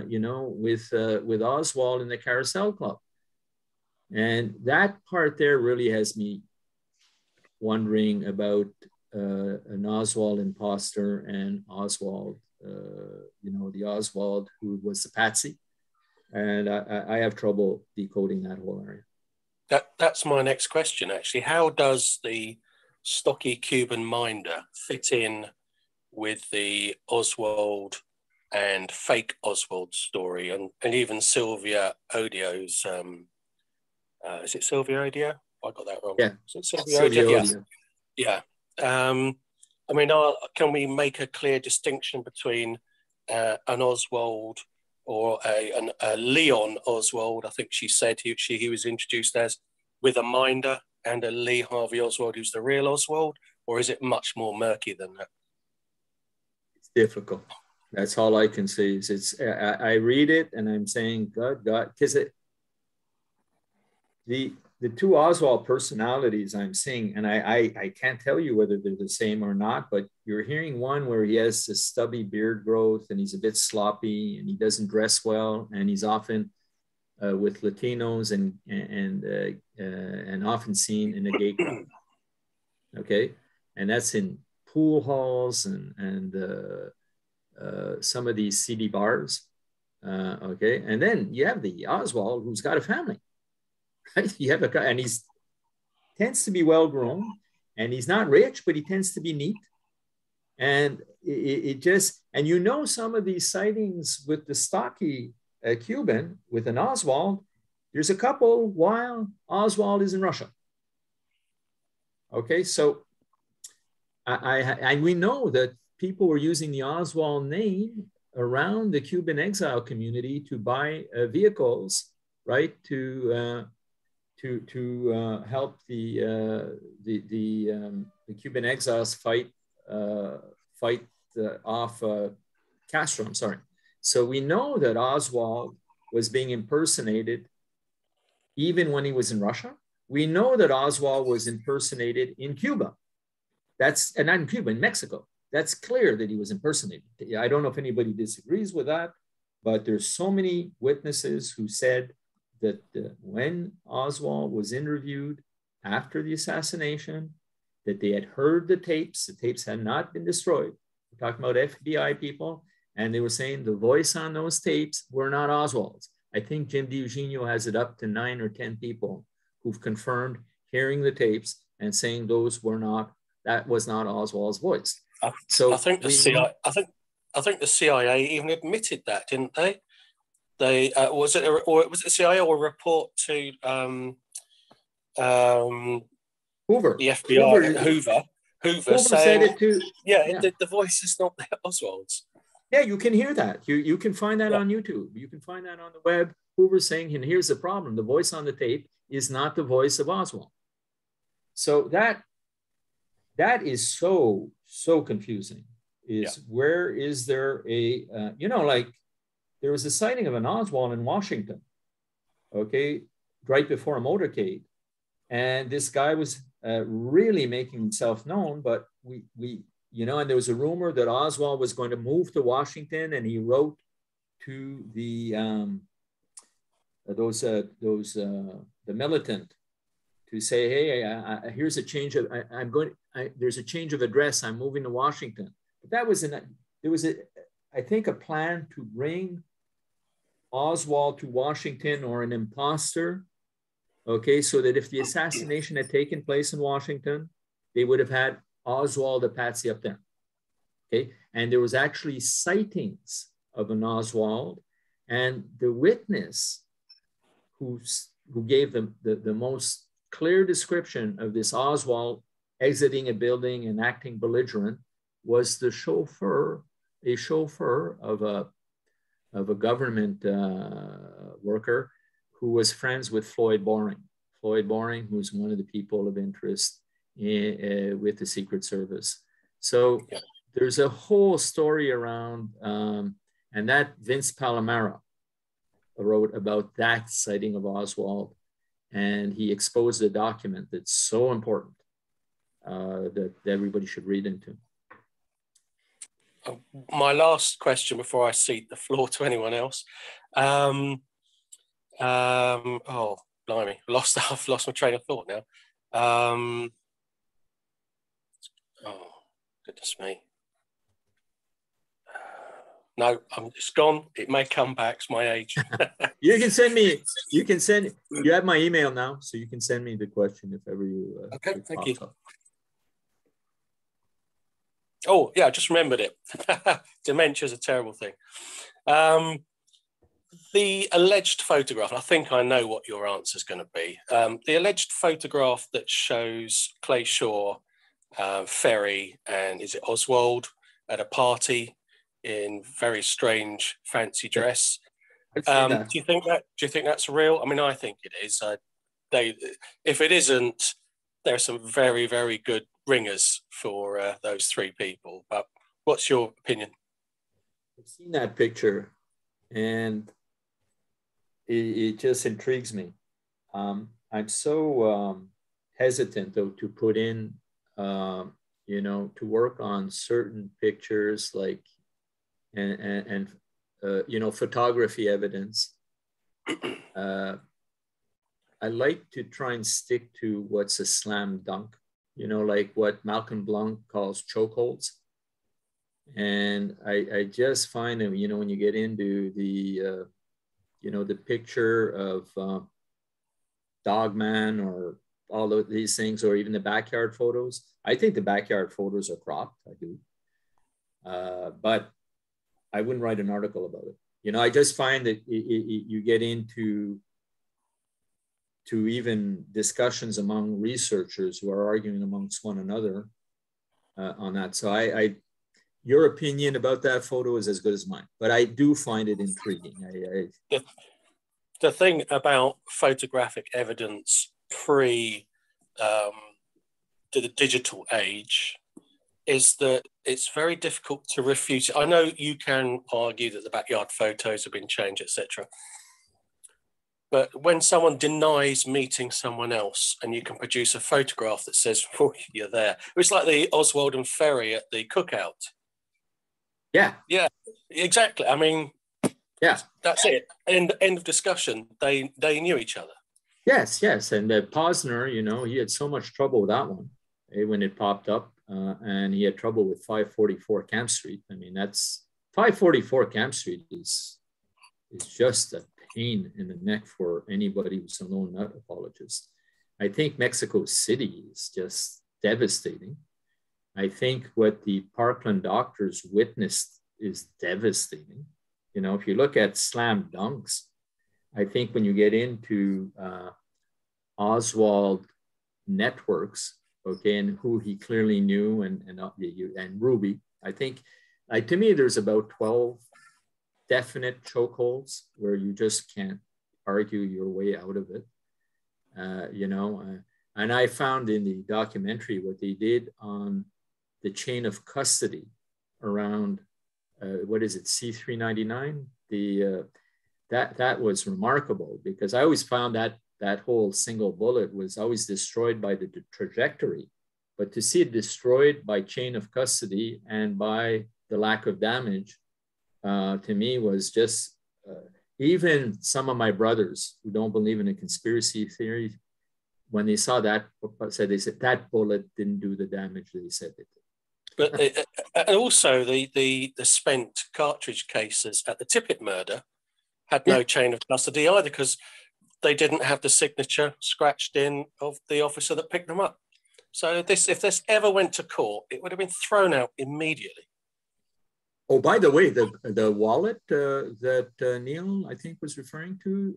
you know, with Oswald in the Carousel Club, and that part there really has me wondering about an Oswald imposter and Oswald, you know, the Oswald who was the patsy, and I have trouble decoding that whole area. That's my next question, actually. How does the stocky Cuban minder fit in with the Oswald and fake Oswald story, and even Sylvia Odio's, is it Sylvia Odio? I got that wrong. Yeah. Is it Sylvia Odio? Yeah. I mean, can we make a clear distinction between an Oswald or a Leon Oswald, I think she said he was introduced as, with a minder, and a Lee Harvey Oswald who's the real Oswald, or is it much more murky than that? It's difficult. That's all I can say. Is I read it and I'm saying, God, because the two Oswald personalities I'm seeing, and I can't tell you whether they're the same or not, but you're hearing one where he has a stubby beard growth and he's a bit sloppy and he doesn't dress well and he's often with Latinos and often seen in a gay crowd. Okay, and that's in pool halls and some of these seedy bars. Okay, and then you have the Oswald who's got a family. Right? You have a guy, and he's tends to be well grown, and he's not rich, but he tends to be neat. And it just, and you know, some of these sightings with the stocky Cuban with an Oswald, there's a couple while Oswald is in Russia. Okay, so we know that people were using the Oswald name around the Cuban exile community to buy vehicles, right, to help the Cuban exiles fight off Castro. I'm sorry. So we know that Oswald was being impersonated even when he was in Russia. We know that Oswald was impersonated in Cuba. That's, and not in Cuba, in Mexico. That's clear that he was impersonated. I don't know if anybody disagrees with that, but there's so many witnesses who said that when Oswald was interviewed after the assassination, that they had heard the tapes had not been destroyed. We're talking about FBI people, and they were saying the voice on those tapes were not Oswald's. I think Jim DiEugenio has it up to 9 or 10 people who've confirmed hearing the tapes and saying that was not Oswald's voice. I think the CIA even admitted that, didn't they? They was it the CIA or a report to Hoover, the FBI, Hoover saying, said it too. Yeah. The voice is not Oswald's. Yeah, you can hear that. You can find that on YouTube. You can find that on the web. Hoover saying, and here's the problem: the voice on the tape is not the voice of Oswald. So that is so confusing. Where is there a like there was a sighting of an Oswald in Washington, okay, right before a motorcade, and this guy was really making himself known. But and there was a rumor that Oswald was going to move to Washington, and he wrote to the militant to say, hey, here's a change of there's a change of address. I'm moving to Washington. But there was I think a plan to bring Oswald to Washington, or an imposter, okay, so that if the assassination had taken place in Washington, they would have had Oswald a patsy up there, okay? And there was actually sightings of an Oswald, and the witness who gave them the most clear description of this Oswald exiting a building and acting belligerent was the chauffeur of a government worker who was friends with Floyd Boring. Floyd Boring, who's one of the people of interest with the Secret Service. So there's a whole story around, and that Vince Palomaro wrote about that sighting of Oswald, and he exposed a document that's so important that everybody should read into. My last question before I cede the floor to anyone else. Oh, blimey, I've lost my train of thought now. Oh, goodness me. No, it's gone. It may come back. It's my age. You have my email now, so you can send me the question if ever you. Okay, thank you. Up. Oh, yeah, I just remembered it. Dementia is a terrible thing. The alleged photograph, I think I know what your answer is going to be. The alleged photograph that shows Clay Shaw, Ferry, and is it Oswald at a party in very strange fancy dress. Do you think that's real? I mean, I think it is. If it isn't, there are some very, very good ringers for those three people. But what's your opinion? I've seen that picture, and it just intrigues me. I'm so hesitant, though, to put in, you know, to work on certain pictures, like, and you know, photography evidence. I like to try and stick to what's a slam dunk, you know, like what Malcolm Blanc calls chokeholds. And I just find that, you know, when you get into the, you know, the picture of Dogman or all of these things, or even the backyard photos, I think the backyard photos are cropped. I do. But I wouldn't write an article about it. You know, I just find that you get into even discussions among researchers who are arguing amongst one another on that. So your opinion about that photo is as good as mine, but I do find it intriguing. The thing about photographic evidence pre to the digital age is that it's very difficult to refute it. I know you can argue that the backyard photos have been changed, etc. But when someone denies meeting someone else and you can produce a photograph that says, oh, you're there. It's like the Oswald and Ferry at the cookout. Yeah. Yeah, exactly. I mean, yeah, that's it. End of discussion. They knew each other. Yes. And Posner, you know, he had so much trouble with that one when it popped up. And he had trouble with 544 Camp Street. I mean, that's 544 Camp Street is just a pain in the neck for anybody who's a known nut apologist. I think Mexico City is just devastating. I think what the Parkland doctors witnessed is devastating. You know, if you look at slam dunks, I think when you get into Oswald networks, okay, and who he clearly knew, and Ruby, I think, to me, there's about 12 definite chokeholds where you just can't argue your way out of it, you know. And I found in the documentary what they did on the chain of custody around, what is it, C399? That was remarkable, because I always found that whole single bullet was always destroyed by the trajectory, but to see it destroyed by chain of custody and by the lack of damage, to me was just, even some of my brothers who don't believe in a conspiracy theory, when they saw that, they said that bullet didn't do the damage they said it did. But and also the spent cartridge cases at the Tippett murder had no chain of custody either, because they didn't have the signature scratched in of the officer that picked them up. So if this ever went to court, it would have been thrown out immediately. Oh, by the way, the wallet that Neil, I think, was referring to,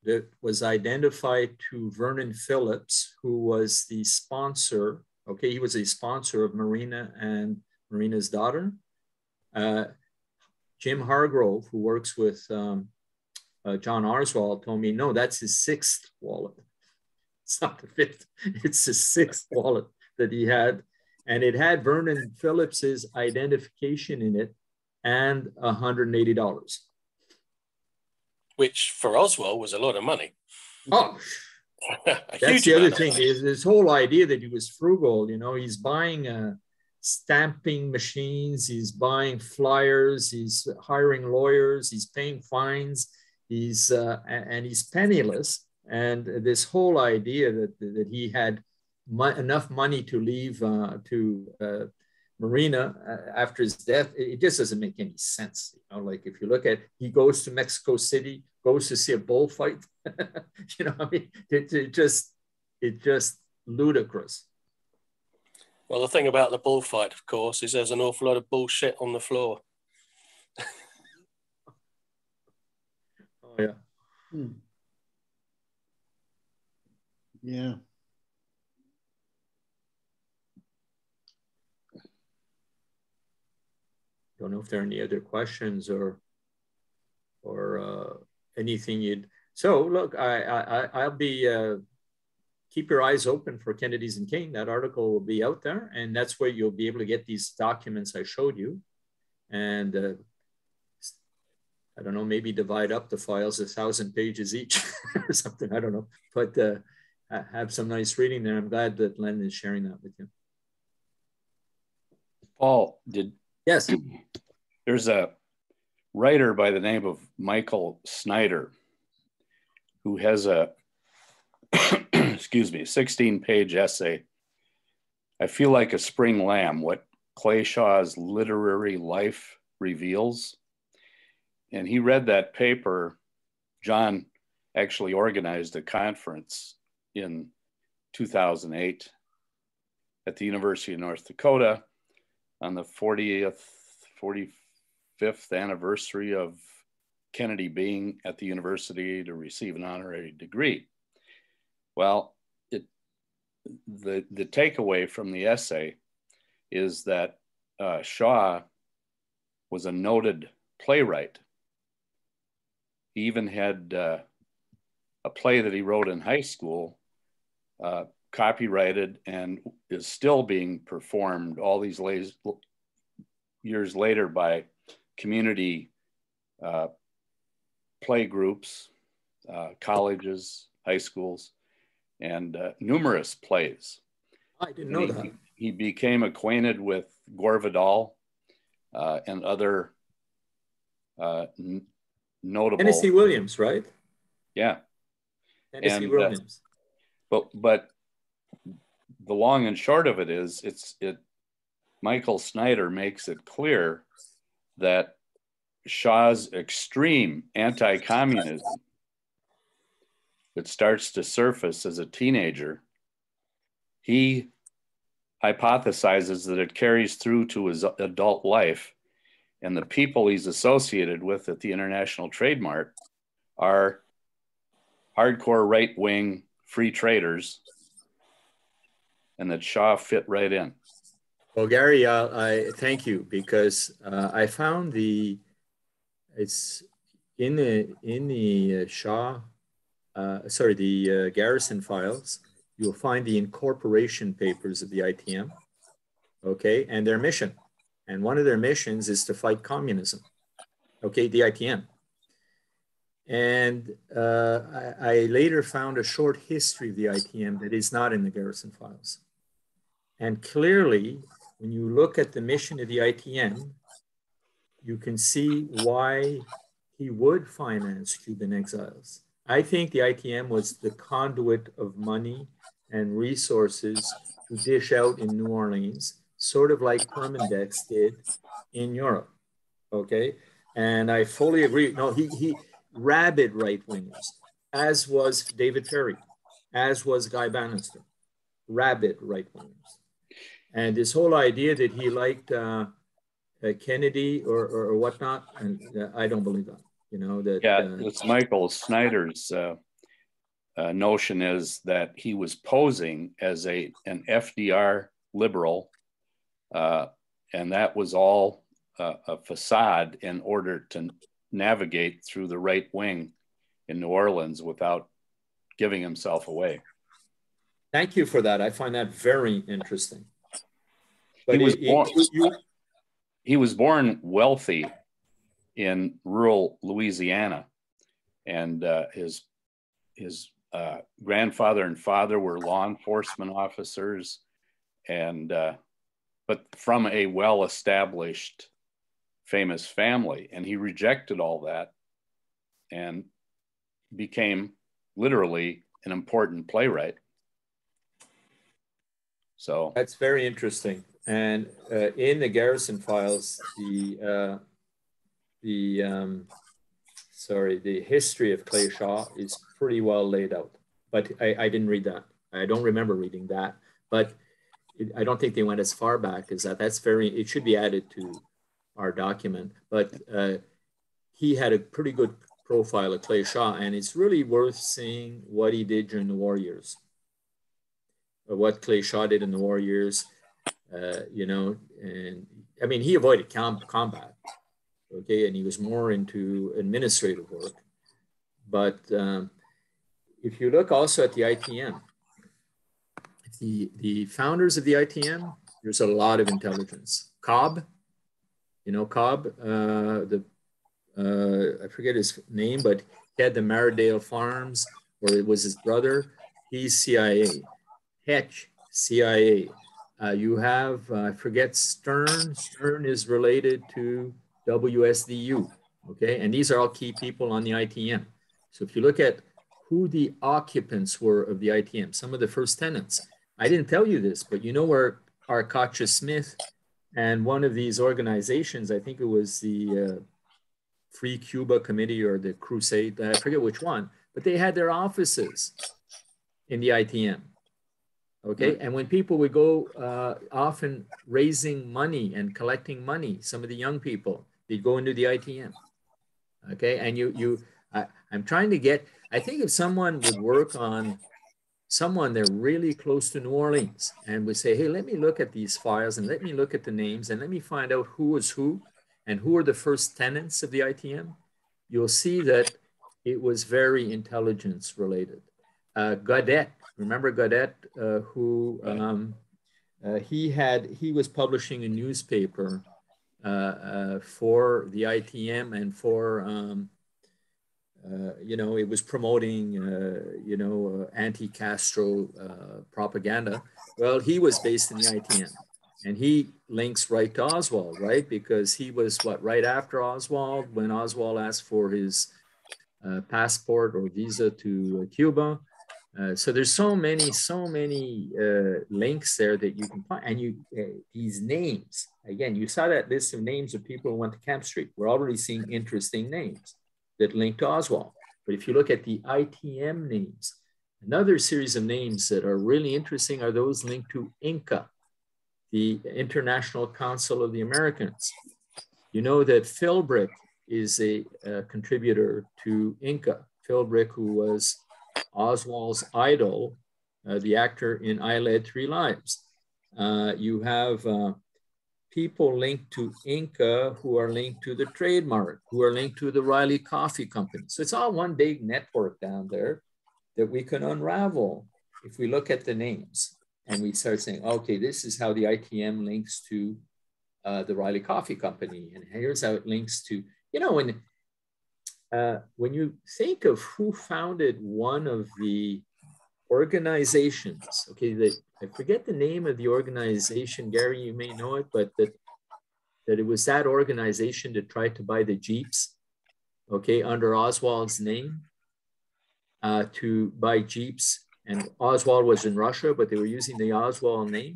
that was identified to Vernon Phillips, who was the sponsor. Okay, he was a sponsor of Marina and Marina's daughter. Jim Hargrove, who works with John Oswald, told me, no, that's his sixth wallet. It's not the fifth, it's his sixth wallet that he had. And it had Vernon Phillips's identification in it and $180. Which for Oswald was a lot of money. Oh, that's the other thing, is this whole idea that he was frugal. You know, he's buying stamping machines, he's buying flyers, he's hiring lawyers, he's paying fines, and he's penniless. And this whole idea that he had enough money to leave to Marina after his death, it just doesn't make any sense. You know, like if you look at, he goes to Mexico City, goes to see a bullfight. You know, I mean, it just ludicrous. Well, the thing about the bullfight, of course, is there's an awful lot of bullshit on the floor. Oh yeah. Yeah. Don't know if there are any other questions or anything you'd. So look, I'll be keep your eyes open for Kennedy's and King. That article will be out there, and that's where you'll be able to get these documents I showed you. And I don't know, maybe divide up the files 1,000 pages each or something. I don't know, but have some nice reading there. I'm glad that Len is sharing that with you. Paul, yes? There's a writer by the name of Michael Snyder who has a excuse me, 16-page essay. I feel like a spring lamb, what Clay Shaw's literary life reveals. And he read that paper. John actually organized a conference in 2008 at the University of North Dakota on the 45th anniversary of Kennedy being at the university to receive an honorary degree. Well, the takeaway from the essay is that Shaw was a noted playwright. He even had a play that he wrote in high school, copyrighted, and is still being performed all these years later by community play groups, colleges, high schools, and numerous plays. I didn't know that. He became acquainted with Gore Vidal and other notable. Tennessee Williams, right? Yeah. Tennessee Williams. But the long and short of it is, Michael Snyder makes it clear that Shaw's extreme anti-communism that starts to surface as a teenager, he hypothesizes that it carries through to his adult life, and the people he's associated with at the International Trade Mart are hardcore right-wing free traders, and that Shaw fit right in. Well, Gary, I thank you, because I found it's in the Shaw, the Garrison Files. You'll find the incorporation papers of the ITM, okay, and their mission. And one of their missions is to fight communism, okay, the ITM. And I later found a short history of the ITM that is not in the Garrison Files. And clearly, when you look at the mission of the ITM, you can see why he would finance Cuban exiles. I think the ITM was the conduit of money and resources to dish out in New Orleans, sort of like Permindex did in Europe, okay? And I fully agree. No, he rabid right-wingers, as was David Ferry, as was Guy Bannister, rabid right-wingers. And this whole idea that he liked Kennedy or whatnot, and I don't believe that. You know that. Yeah, it's Michael Snyder's notion is that he was posing as an FDR liberal, and that was all a facade in order to navigate through the right wing in New Orleans without giving himself away. Thank you for that. I find that very interesting. But he was born wealthy in rural Louisiana, and his grandfather and father were law enforcement officers, and but from a well-established, famous family, and he rejected all that and became literally an important playwright. So that's very interesting. And in the Garrison Files, the history of Clay Shaw is pretty well laid out. But I didn't read that. I don't remember reading that. But I don't think they went as far back as that. It should be added to our document. But he had a pretty good profile of Clay Shaw, and it's really worth seeing what he did during the war years. What Clay Shaw did in the war years. You know, and I mean, he avoided combat, okay, and he was more into administrative work. But if you look also at the ITM, the founders of the ITM, there's a lot of intelligence. Cobb, you know Cobb, I forget his name, but he had the Maridale Farms, or it was his brother. He's CIA. Hetch, CIA. You have, I forget Stern. Stern is related to WSDU, okay? And these are all key people on the ITM. So if you look at who the occupants were of the ITM, some of the first tenants, I didn't tell you this, but you know where Arcacha Smith and one of these organizations, I think it was the Free Cuba Committee or the Crusade, I forget which one, but they had their offices in the ITM. Okay, and when people would go often raising money and collecting money, some of the young people, they'd go into the ITM. Okay, and I'm trying to get, I think if someone would work on someone they're really close to New Orleans and would say, hey, let me look at these files and let me look at the names and let me find out who was who and who are the first tenants of the ITM, you'll see that it was very intelligence related. Gaudet, remember Gaudet, who he was publishing a newspaper for the ITM and for you know, it was promoting you know, anti-Castro propaganda. Well, he was based in the ITM, and he links right to Oswald, right? Because he was right after Oswald, when Oswald asked for his passport or visa to Cuba. So there's so many links there that you can find, and these names, again, you saw that list of names of people who went to Camp Street. We're already seeing interesting names that link to Oswald. But if you look at the ITM names, another series of names that are really interesting are those linked to INCA, the International Council of the Americans. You know that Philbrick is a contributor to INCA. Philbrick, who was Oswald's idol, the actor in I Led Three Lives. You have people linked to INCA who are linked to the trademark, who are linked to the Riley Coffee Company. So it's all one big network down there that we can unravel if we look at the names and we start saying, okay, this is how the ITM links to the Riley Coffee Company. And here's how it links to, you know, when you think of who founded one of the organizations, okay, I forget the name of the organization, Gary, you may know it, but that it was that organization that tried to buy the Jeeps, okay, under Oswald's name, to buy Jeeps. And Oswald was in Russia, but they were using the Oswald name.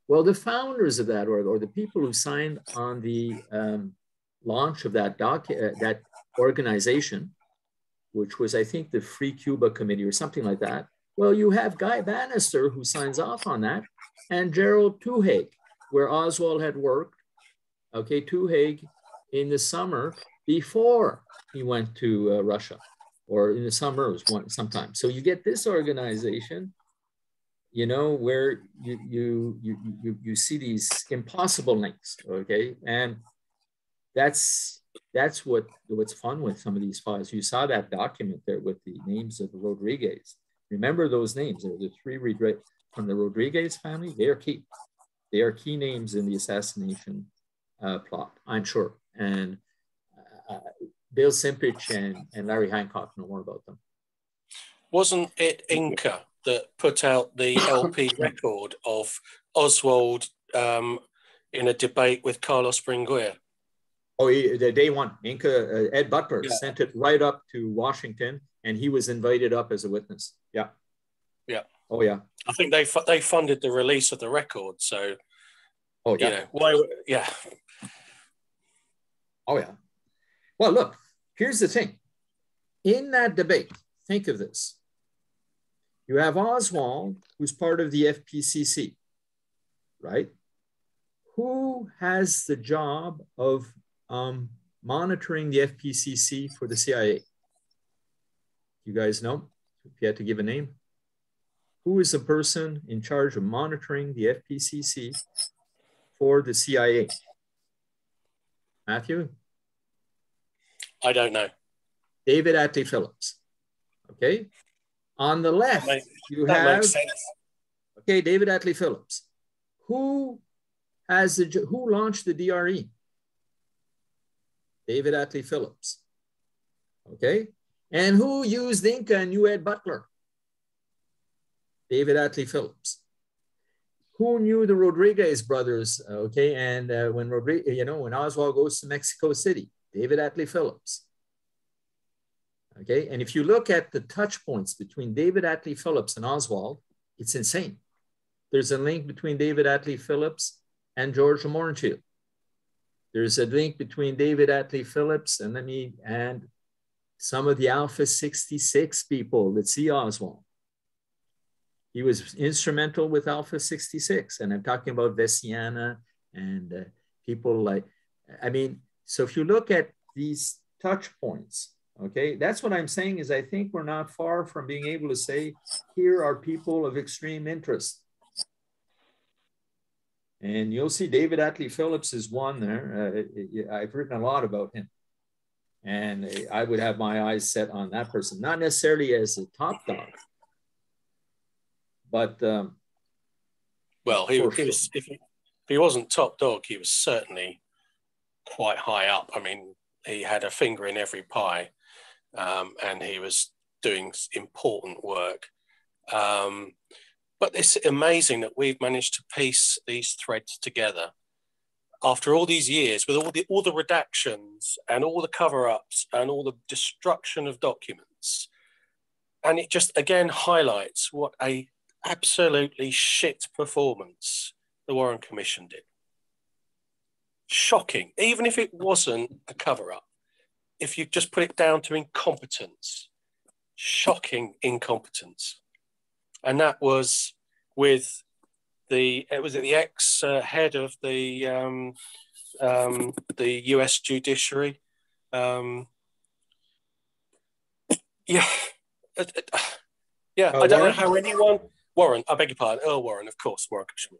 Well, the founders of that, or the people who signed on the launch of that organization, which was, I think, the Free Cuba Committee or something like that. Well, you have Guy Bannister who signs off on that, and Gerald Tuhig, where Oswald had worked, okay, Tuhig, in the summer before he went to Russia, or in the summer sometime. So you get this organization, you know, where you see these impossible links, okay, and that's what's fun with some of these files. You saw that document there with the names of the Rodriguez. Remember those names. They're the three from the Rodriguez family. They are key. They are key names in the assassination plot, I'm sure. And Bill Simpich and Larry Hancock know more about them. Wasn't it Inca that put out the LP record of Oswald in a debate with Carlos Bringuier? Oh, the day one, Inca, Ed Butler sent it right up to Washington, and he was invited up as a witness. Yeah. Yeah. Oh, yeah. I think they funded the release of the record. So, oh, yeah. You know, why? Yeah. Oh, yeah. Well, look, here's the thing. In that debate, think of this. You have Oswald, who's part of the FPCC, right? Who has the job of monitoring the FPCC for the CIA? You guys know, if you had to give a name. Who is the person in charge of monitoring the FPCC for the CIA? Matthew? I don't know. David Atlee Phillips. Okay. On the left, you that have, makes sense. okay, David Atlee Phillips. Who launched the DRE? David Atlee Phillips. Okay. And who used Inca and knew Ed Butler? David Atlee Phillips. Who knew the Rodriguez brothers? Okay. And when Oswald goes to Mexico City, David Atlee Phillips. Okay. And if you look at the touch points between David Atlee Phillips and Oswald, it's insane. There's a link between David Atlee Phillips and George Morenfield. There's a link between David Atlee Phillips and some of the Alpha 66 people that see Oswald. He was instrumental with Alpha 66. And I'm talking about Vesiana and people like, so if you look at these touch points, okay, that's what I'm saying is I think we're not far from being able to say, here are people of extreme interest. And you'll see David Atlee Phillips is one there. I've written a lot about him. And I would have my eyes set on that person, not necessarily as a top dog, but well, if he wasn't top dog, he was certainly quite high up. I mean, he had a finger in every pie, and he was doing important work. But it's amazing that we've managed to piece these threads together after all these years with all the redactions and all the cover-ups and all the destruction of documents. And it just, again, highlights what a absolutely shit performance the Warren Commission did. Shocking, even if it wasn't a cover-up. If you just put it down to incompetence, shocking incompetence. And that was with the ex-head of the U.S. judiciary. I don't know how anyone, Warren, I beg your pardon, Earl Warren, of course, Warren Commission.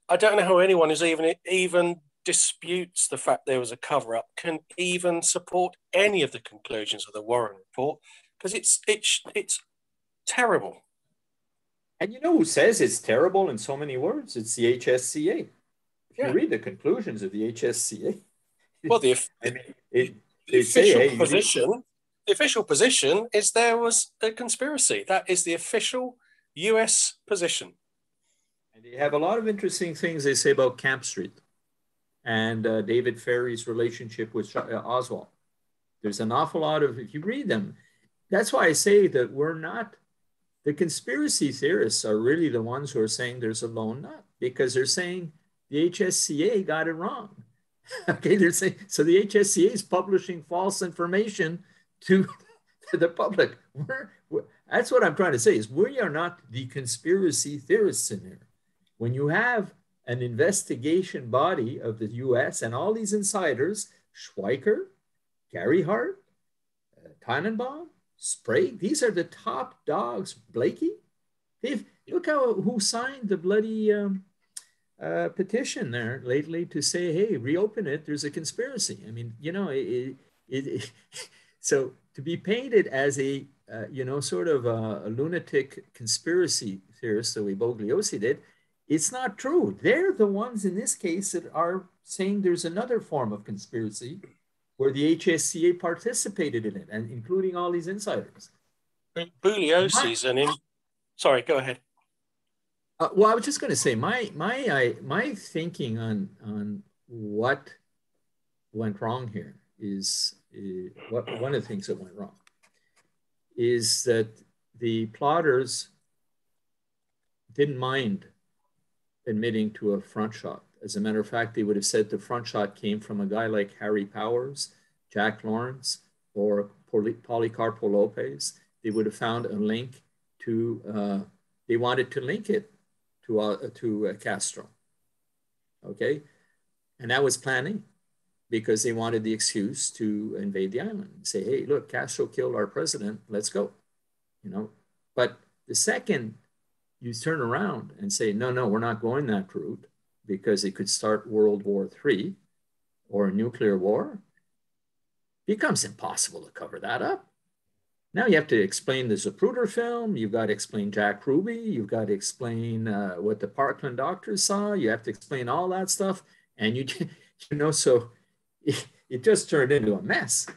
I don't know how anyone who's even disputes the fact there was a cover-up can even support any of the conclusions of the Warren report, because it's terrible. And you know who says it's terrible in so many words? It's the HSCA. If you read the conclusions of the HSCA, well, the official position is there was a conspiracy. That is the official US position. And they have a lot of interesting things they say about Camp Street and David Ferry's relationship with Oswald. There's an awful lot of, if you read them, that's why I say that we're not, the conspiracy theorists are really the ones who are saying there's a lone nut, because they're saying the HSCA got it wrong. Okay, they're saying, so the HSCA is publishing false information to the public. That's what I'm trying to say, is we are not the conspiracy theorists in here. When you have an investigation body of the US and all these insiders, Schweiker, Gary Hart, Tannenbaum, Sprague, these are the top dogs. Blakey, look who signed the bloody petition there lately to say, hey, reopen it, there's a conspiracy. I mean, you know, so to be painted as a, sort of a lunatic conspiracy theorist, the way Bugliosi did, it's not true. They're the ones in this case that are saying there's another form of conspiracy where the HSCA participated in it, and including all these insiders. Bugliosi's sorry, go ahead. Well, I was just going to say my thinking on what went wrong here is one of the things that went wrong is that the plotters didn't mind admitting to a front shot. As a matter of fact, they would have said the front shot came from a guy like Harry Powers, Jack Lawrence, or Policarpo Lopez. They would have found a link to, they wanted to link it to Castro, okay? And that was planning, because they wanted the excuse to invade the island and say, hey, look, Castro killed our president, let's go, But the second you turn around and say, no, we're not going that route, because it could start World War III or a nuclear war, it becomes impossible to cover that up. Now you have to explain the Zapruder film. You've got to explain Jack Ruby. You've got to explain what the Parkland doctors saw. You have to explain all that stuff. And you know, so it just turned into a mess.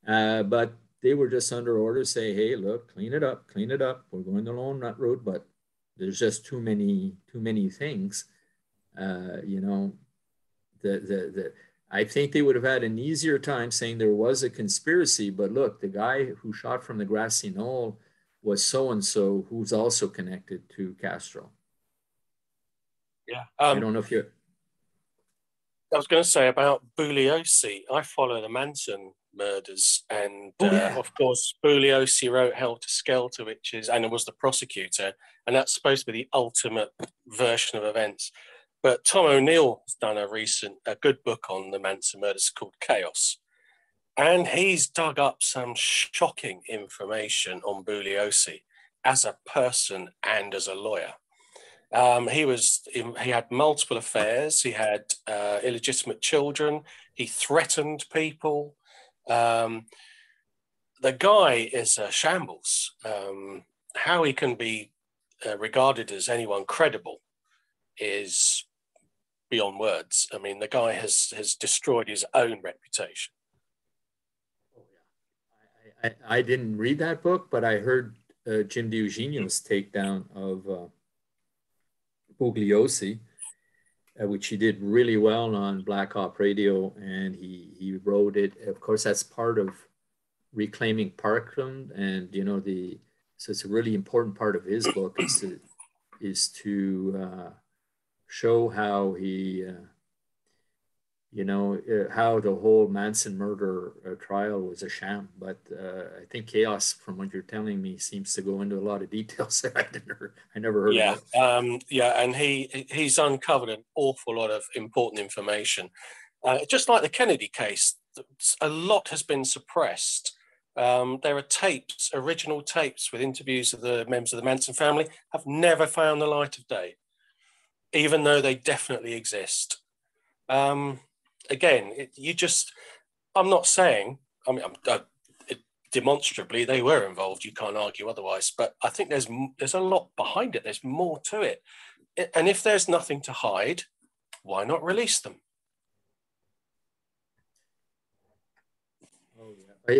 But they were just under order, say, hey, look, clean it up. We're going the lone nut road, but there's just too many things. You know, I think they would have had an easier time saying there was a conspiracy, but look, the guy who shot from the grassy knoll was so-and-so who's also connected to Castro. Yeah. I don't know if you... I was going to say about Bugliosi. I follow the Manson murders, and of course Bugliosi wrote Helter Skelter, which is, and it was the prosecutor, and that's supposed to be the ultimate version of events. But Tom O'Neill has done a good book on the Manson murders called Chaos, and he's dug up some shocking information on Bugliosi as a person and as a lawyer. He had multiple affairs. He had illegitimate children. He threatened people. The guy is a shambles. How he can be regarded as anyone credible is beyond words. I mean, the guy has destroyed his own reputation. I didn't read that book, but I heard Jim DiEugenio's takedown of Bugliosi, which he did really well on Black Op Radio, and he wrote it. Of course, that's part of reclaiming Parkland, and you know so it's a really important part of his book is to show how he, how the whole Manson murder trial was a sham. But I think Chaos, from what you're telling me, seems to go into a lot of details that I never heard of. And he's uncovered an awful lot of important information. Just like the Kennedy case, a lot has been suppressed. There are tapes, original tapes with interviews of the members of the Manson family, have never found the light of day, even though they definitely exist. Again, I'm not saying, I mean, demonstrably they were involved, you can't argue otherwise, but I think there's a lot behind it, there's more to it. And if there's nothing to hide, why not release them?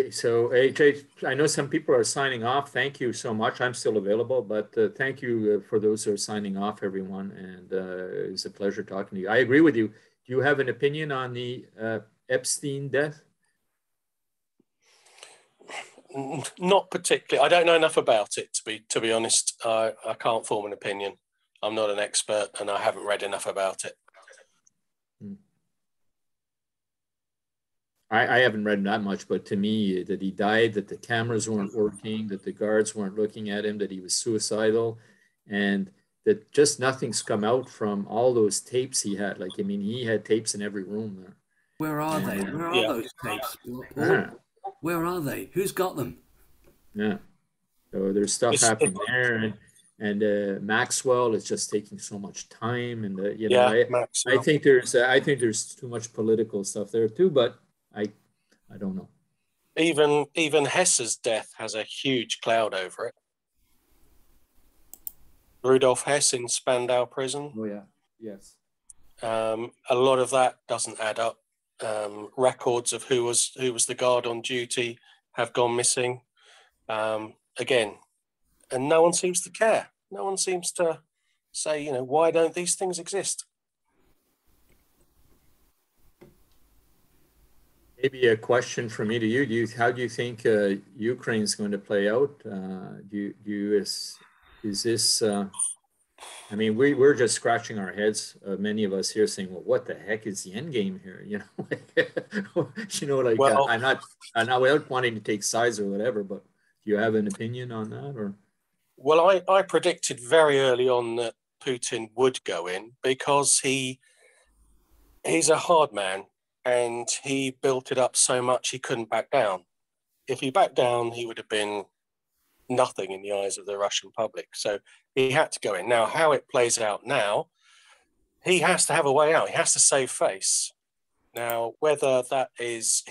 So AJ, I know some people are signing off. Thank you so much. I'm still available, but thank you for those who are signing off, everyone. And it was a pleasure talking to you. I agree with you. Do you have an opinion on the Epstein death? Not particularly. I don't know enough about it, to be honest. I can't form an opinion. I'm not an expert, and I haven't read enough about it. I haven't read that much, but to me, that he died, that the cameras weren't working, that the guards weren't looking at him, that he was suicidal, and that just nothing's come out from all those tapes he had. Like, I mean, he had tapes in every room there. Where are they? Where are those tapes? Where are they? Who's got them? Yeah. So there's stuff happening there. And Maxwell is just taking so much time. And, I think there's too much political stuff there too, but I don't know. Even Hess's death has a huge cloud over it. Rudolf Hess in Spandau prison. Oh yeah, yes. A lot of that doesn't add up. Records of who was the guard on duty have gone missing. Again, and no one seems to care. No one seems to say, why don't these things exist? Maybe a question from me to you. How do you think Ukraine's going to play out? Is this? I mean, we're just scratching our heads. Many of us here saying, "Well, what the heck is the end game here?" Well, I'm not without wanting to take sides or whatever. But do you have an opinion on that, or? Well, I predicted very early on that Putin would go in because he's a hard man and he built it up so much he couldn't back down. If he backed down, he would have been nothing in the eyes of the Russian public. So he had to go in. Now, how it plays out now, he has to have a way out. He has to save face. Now, whether that is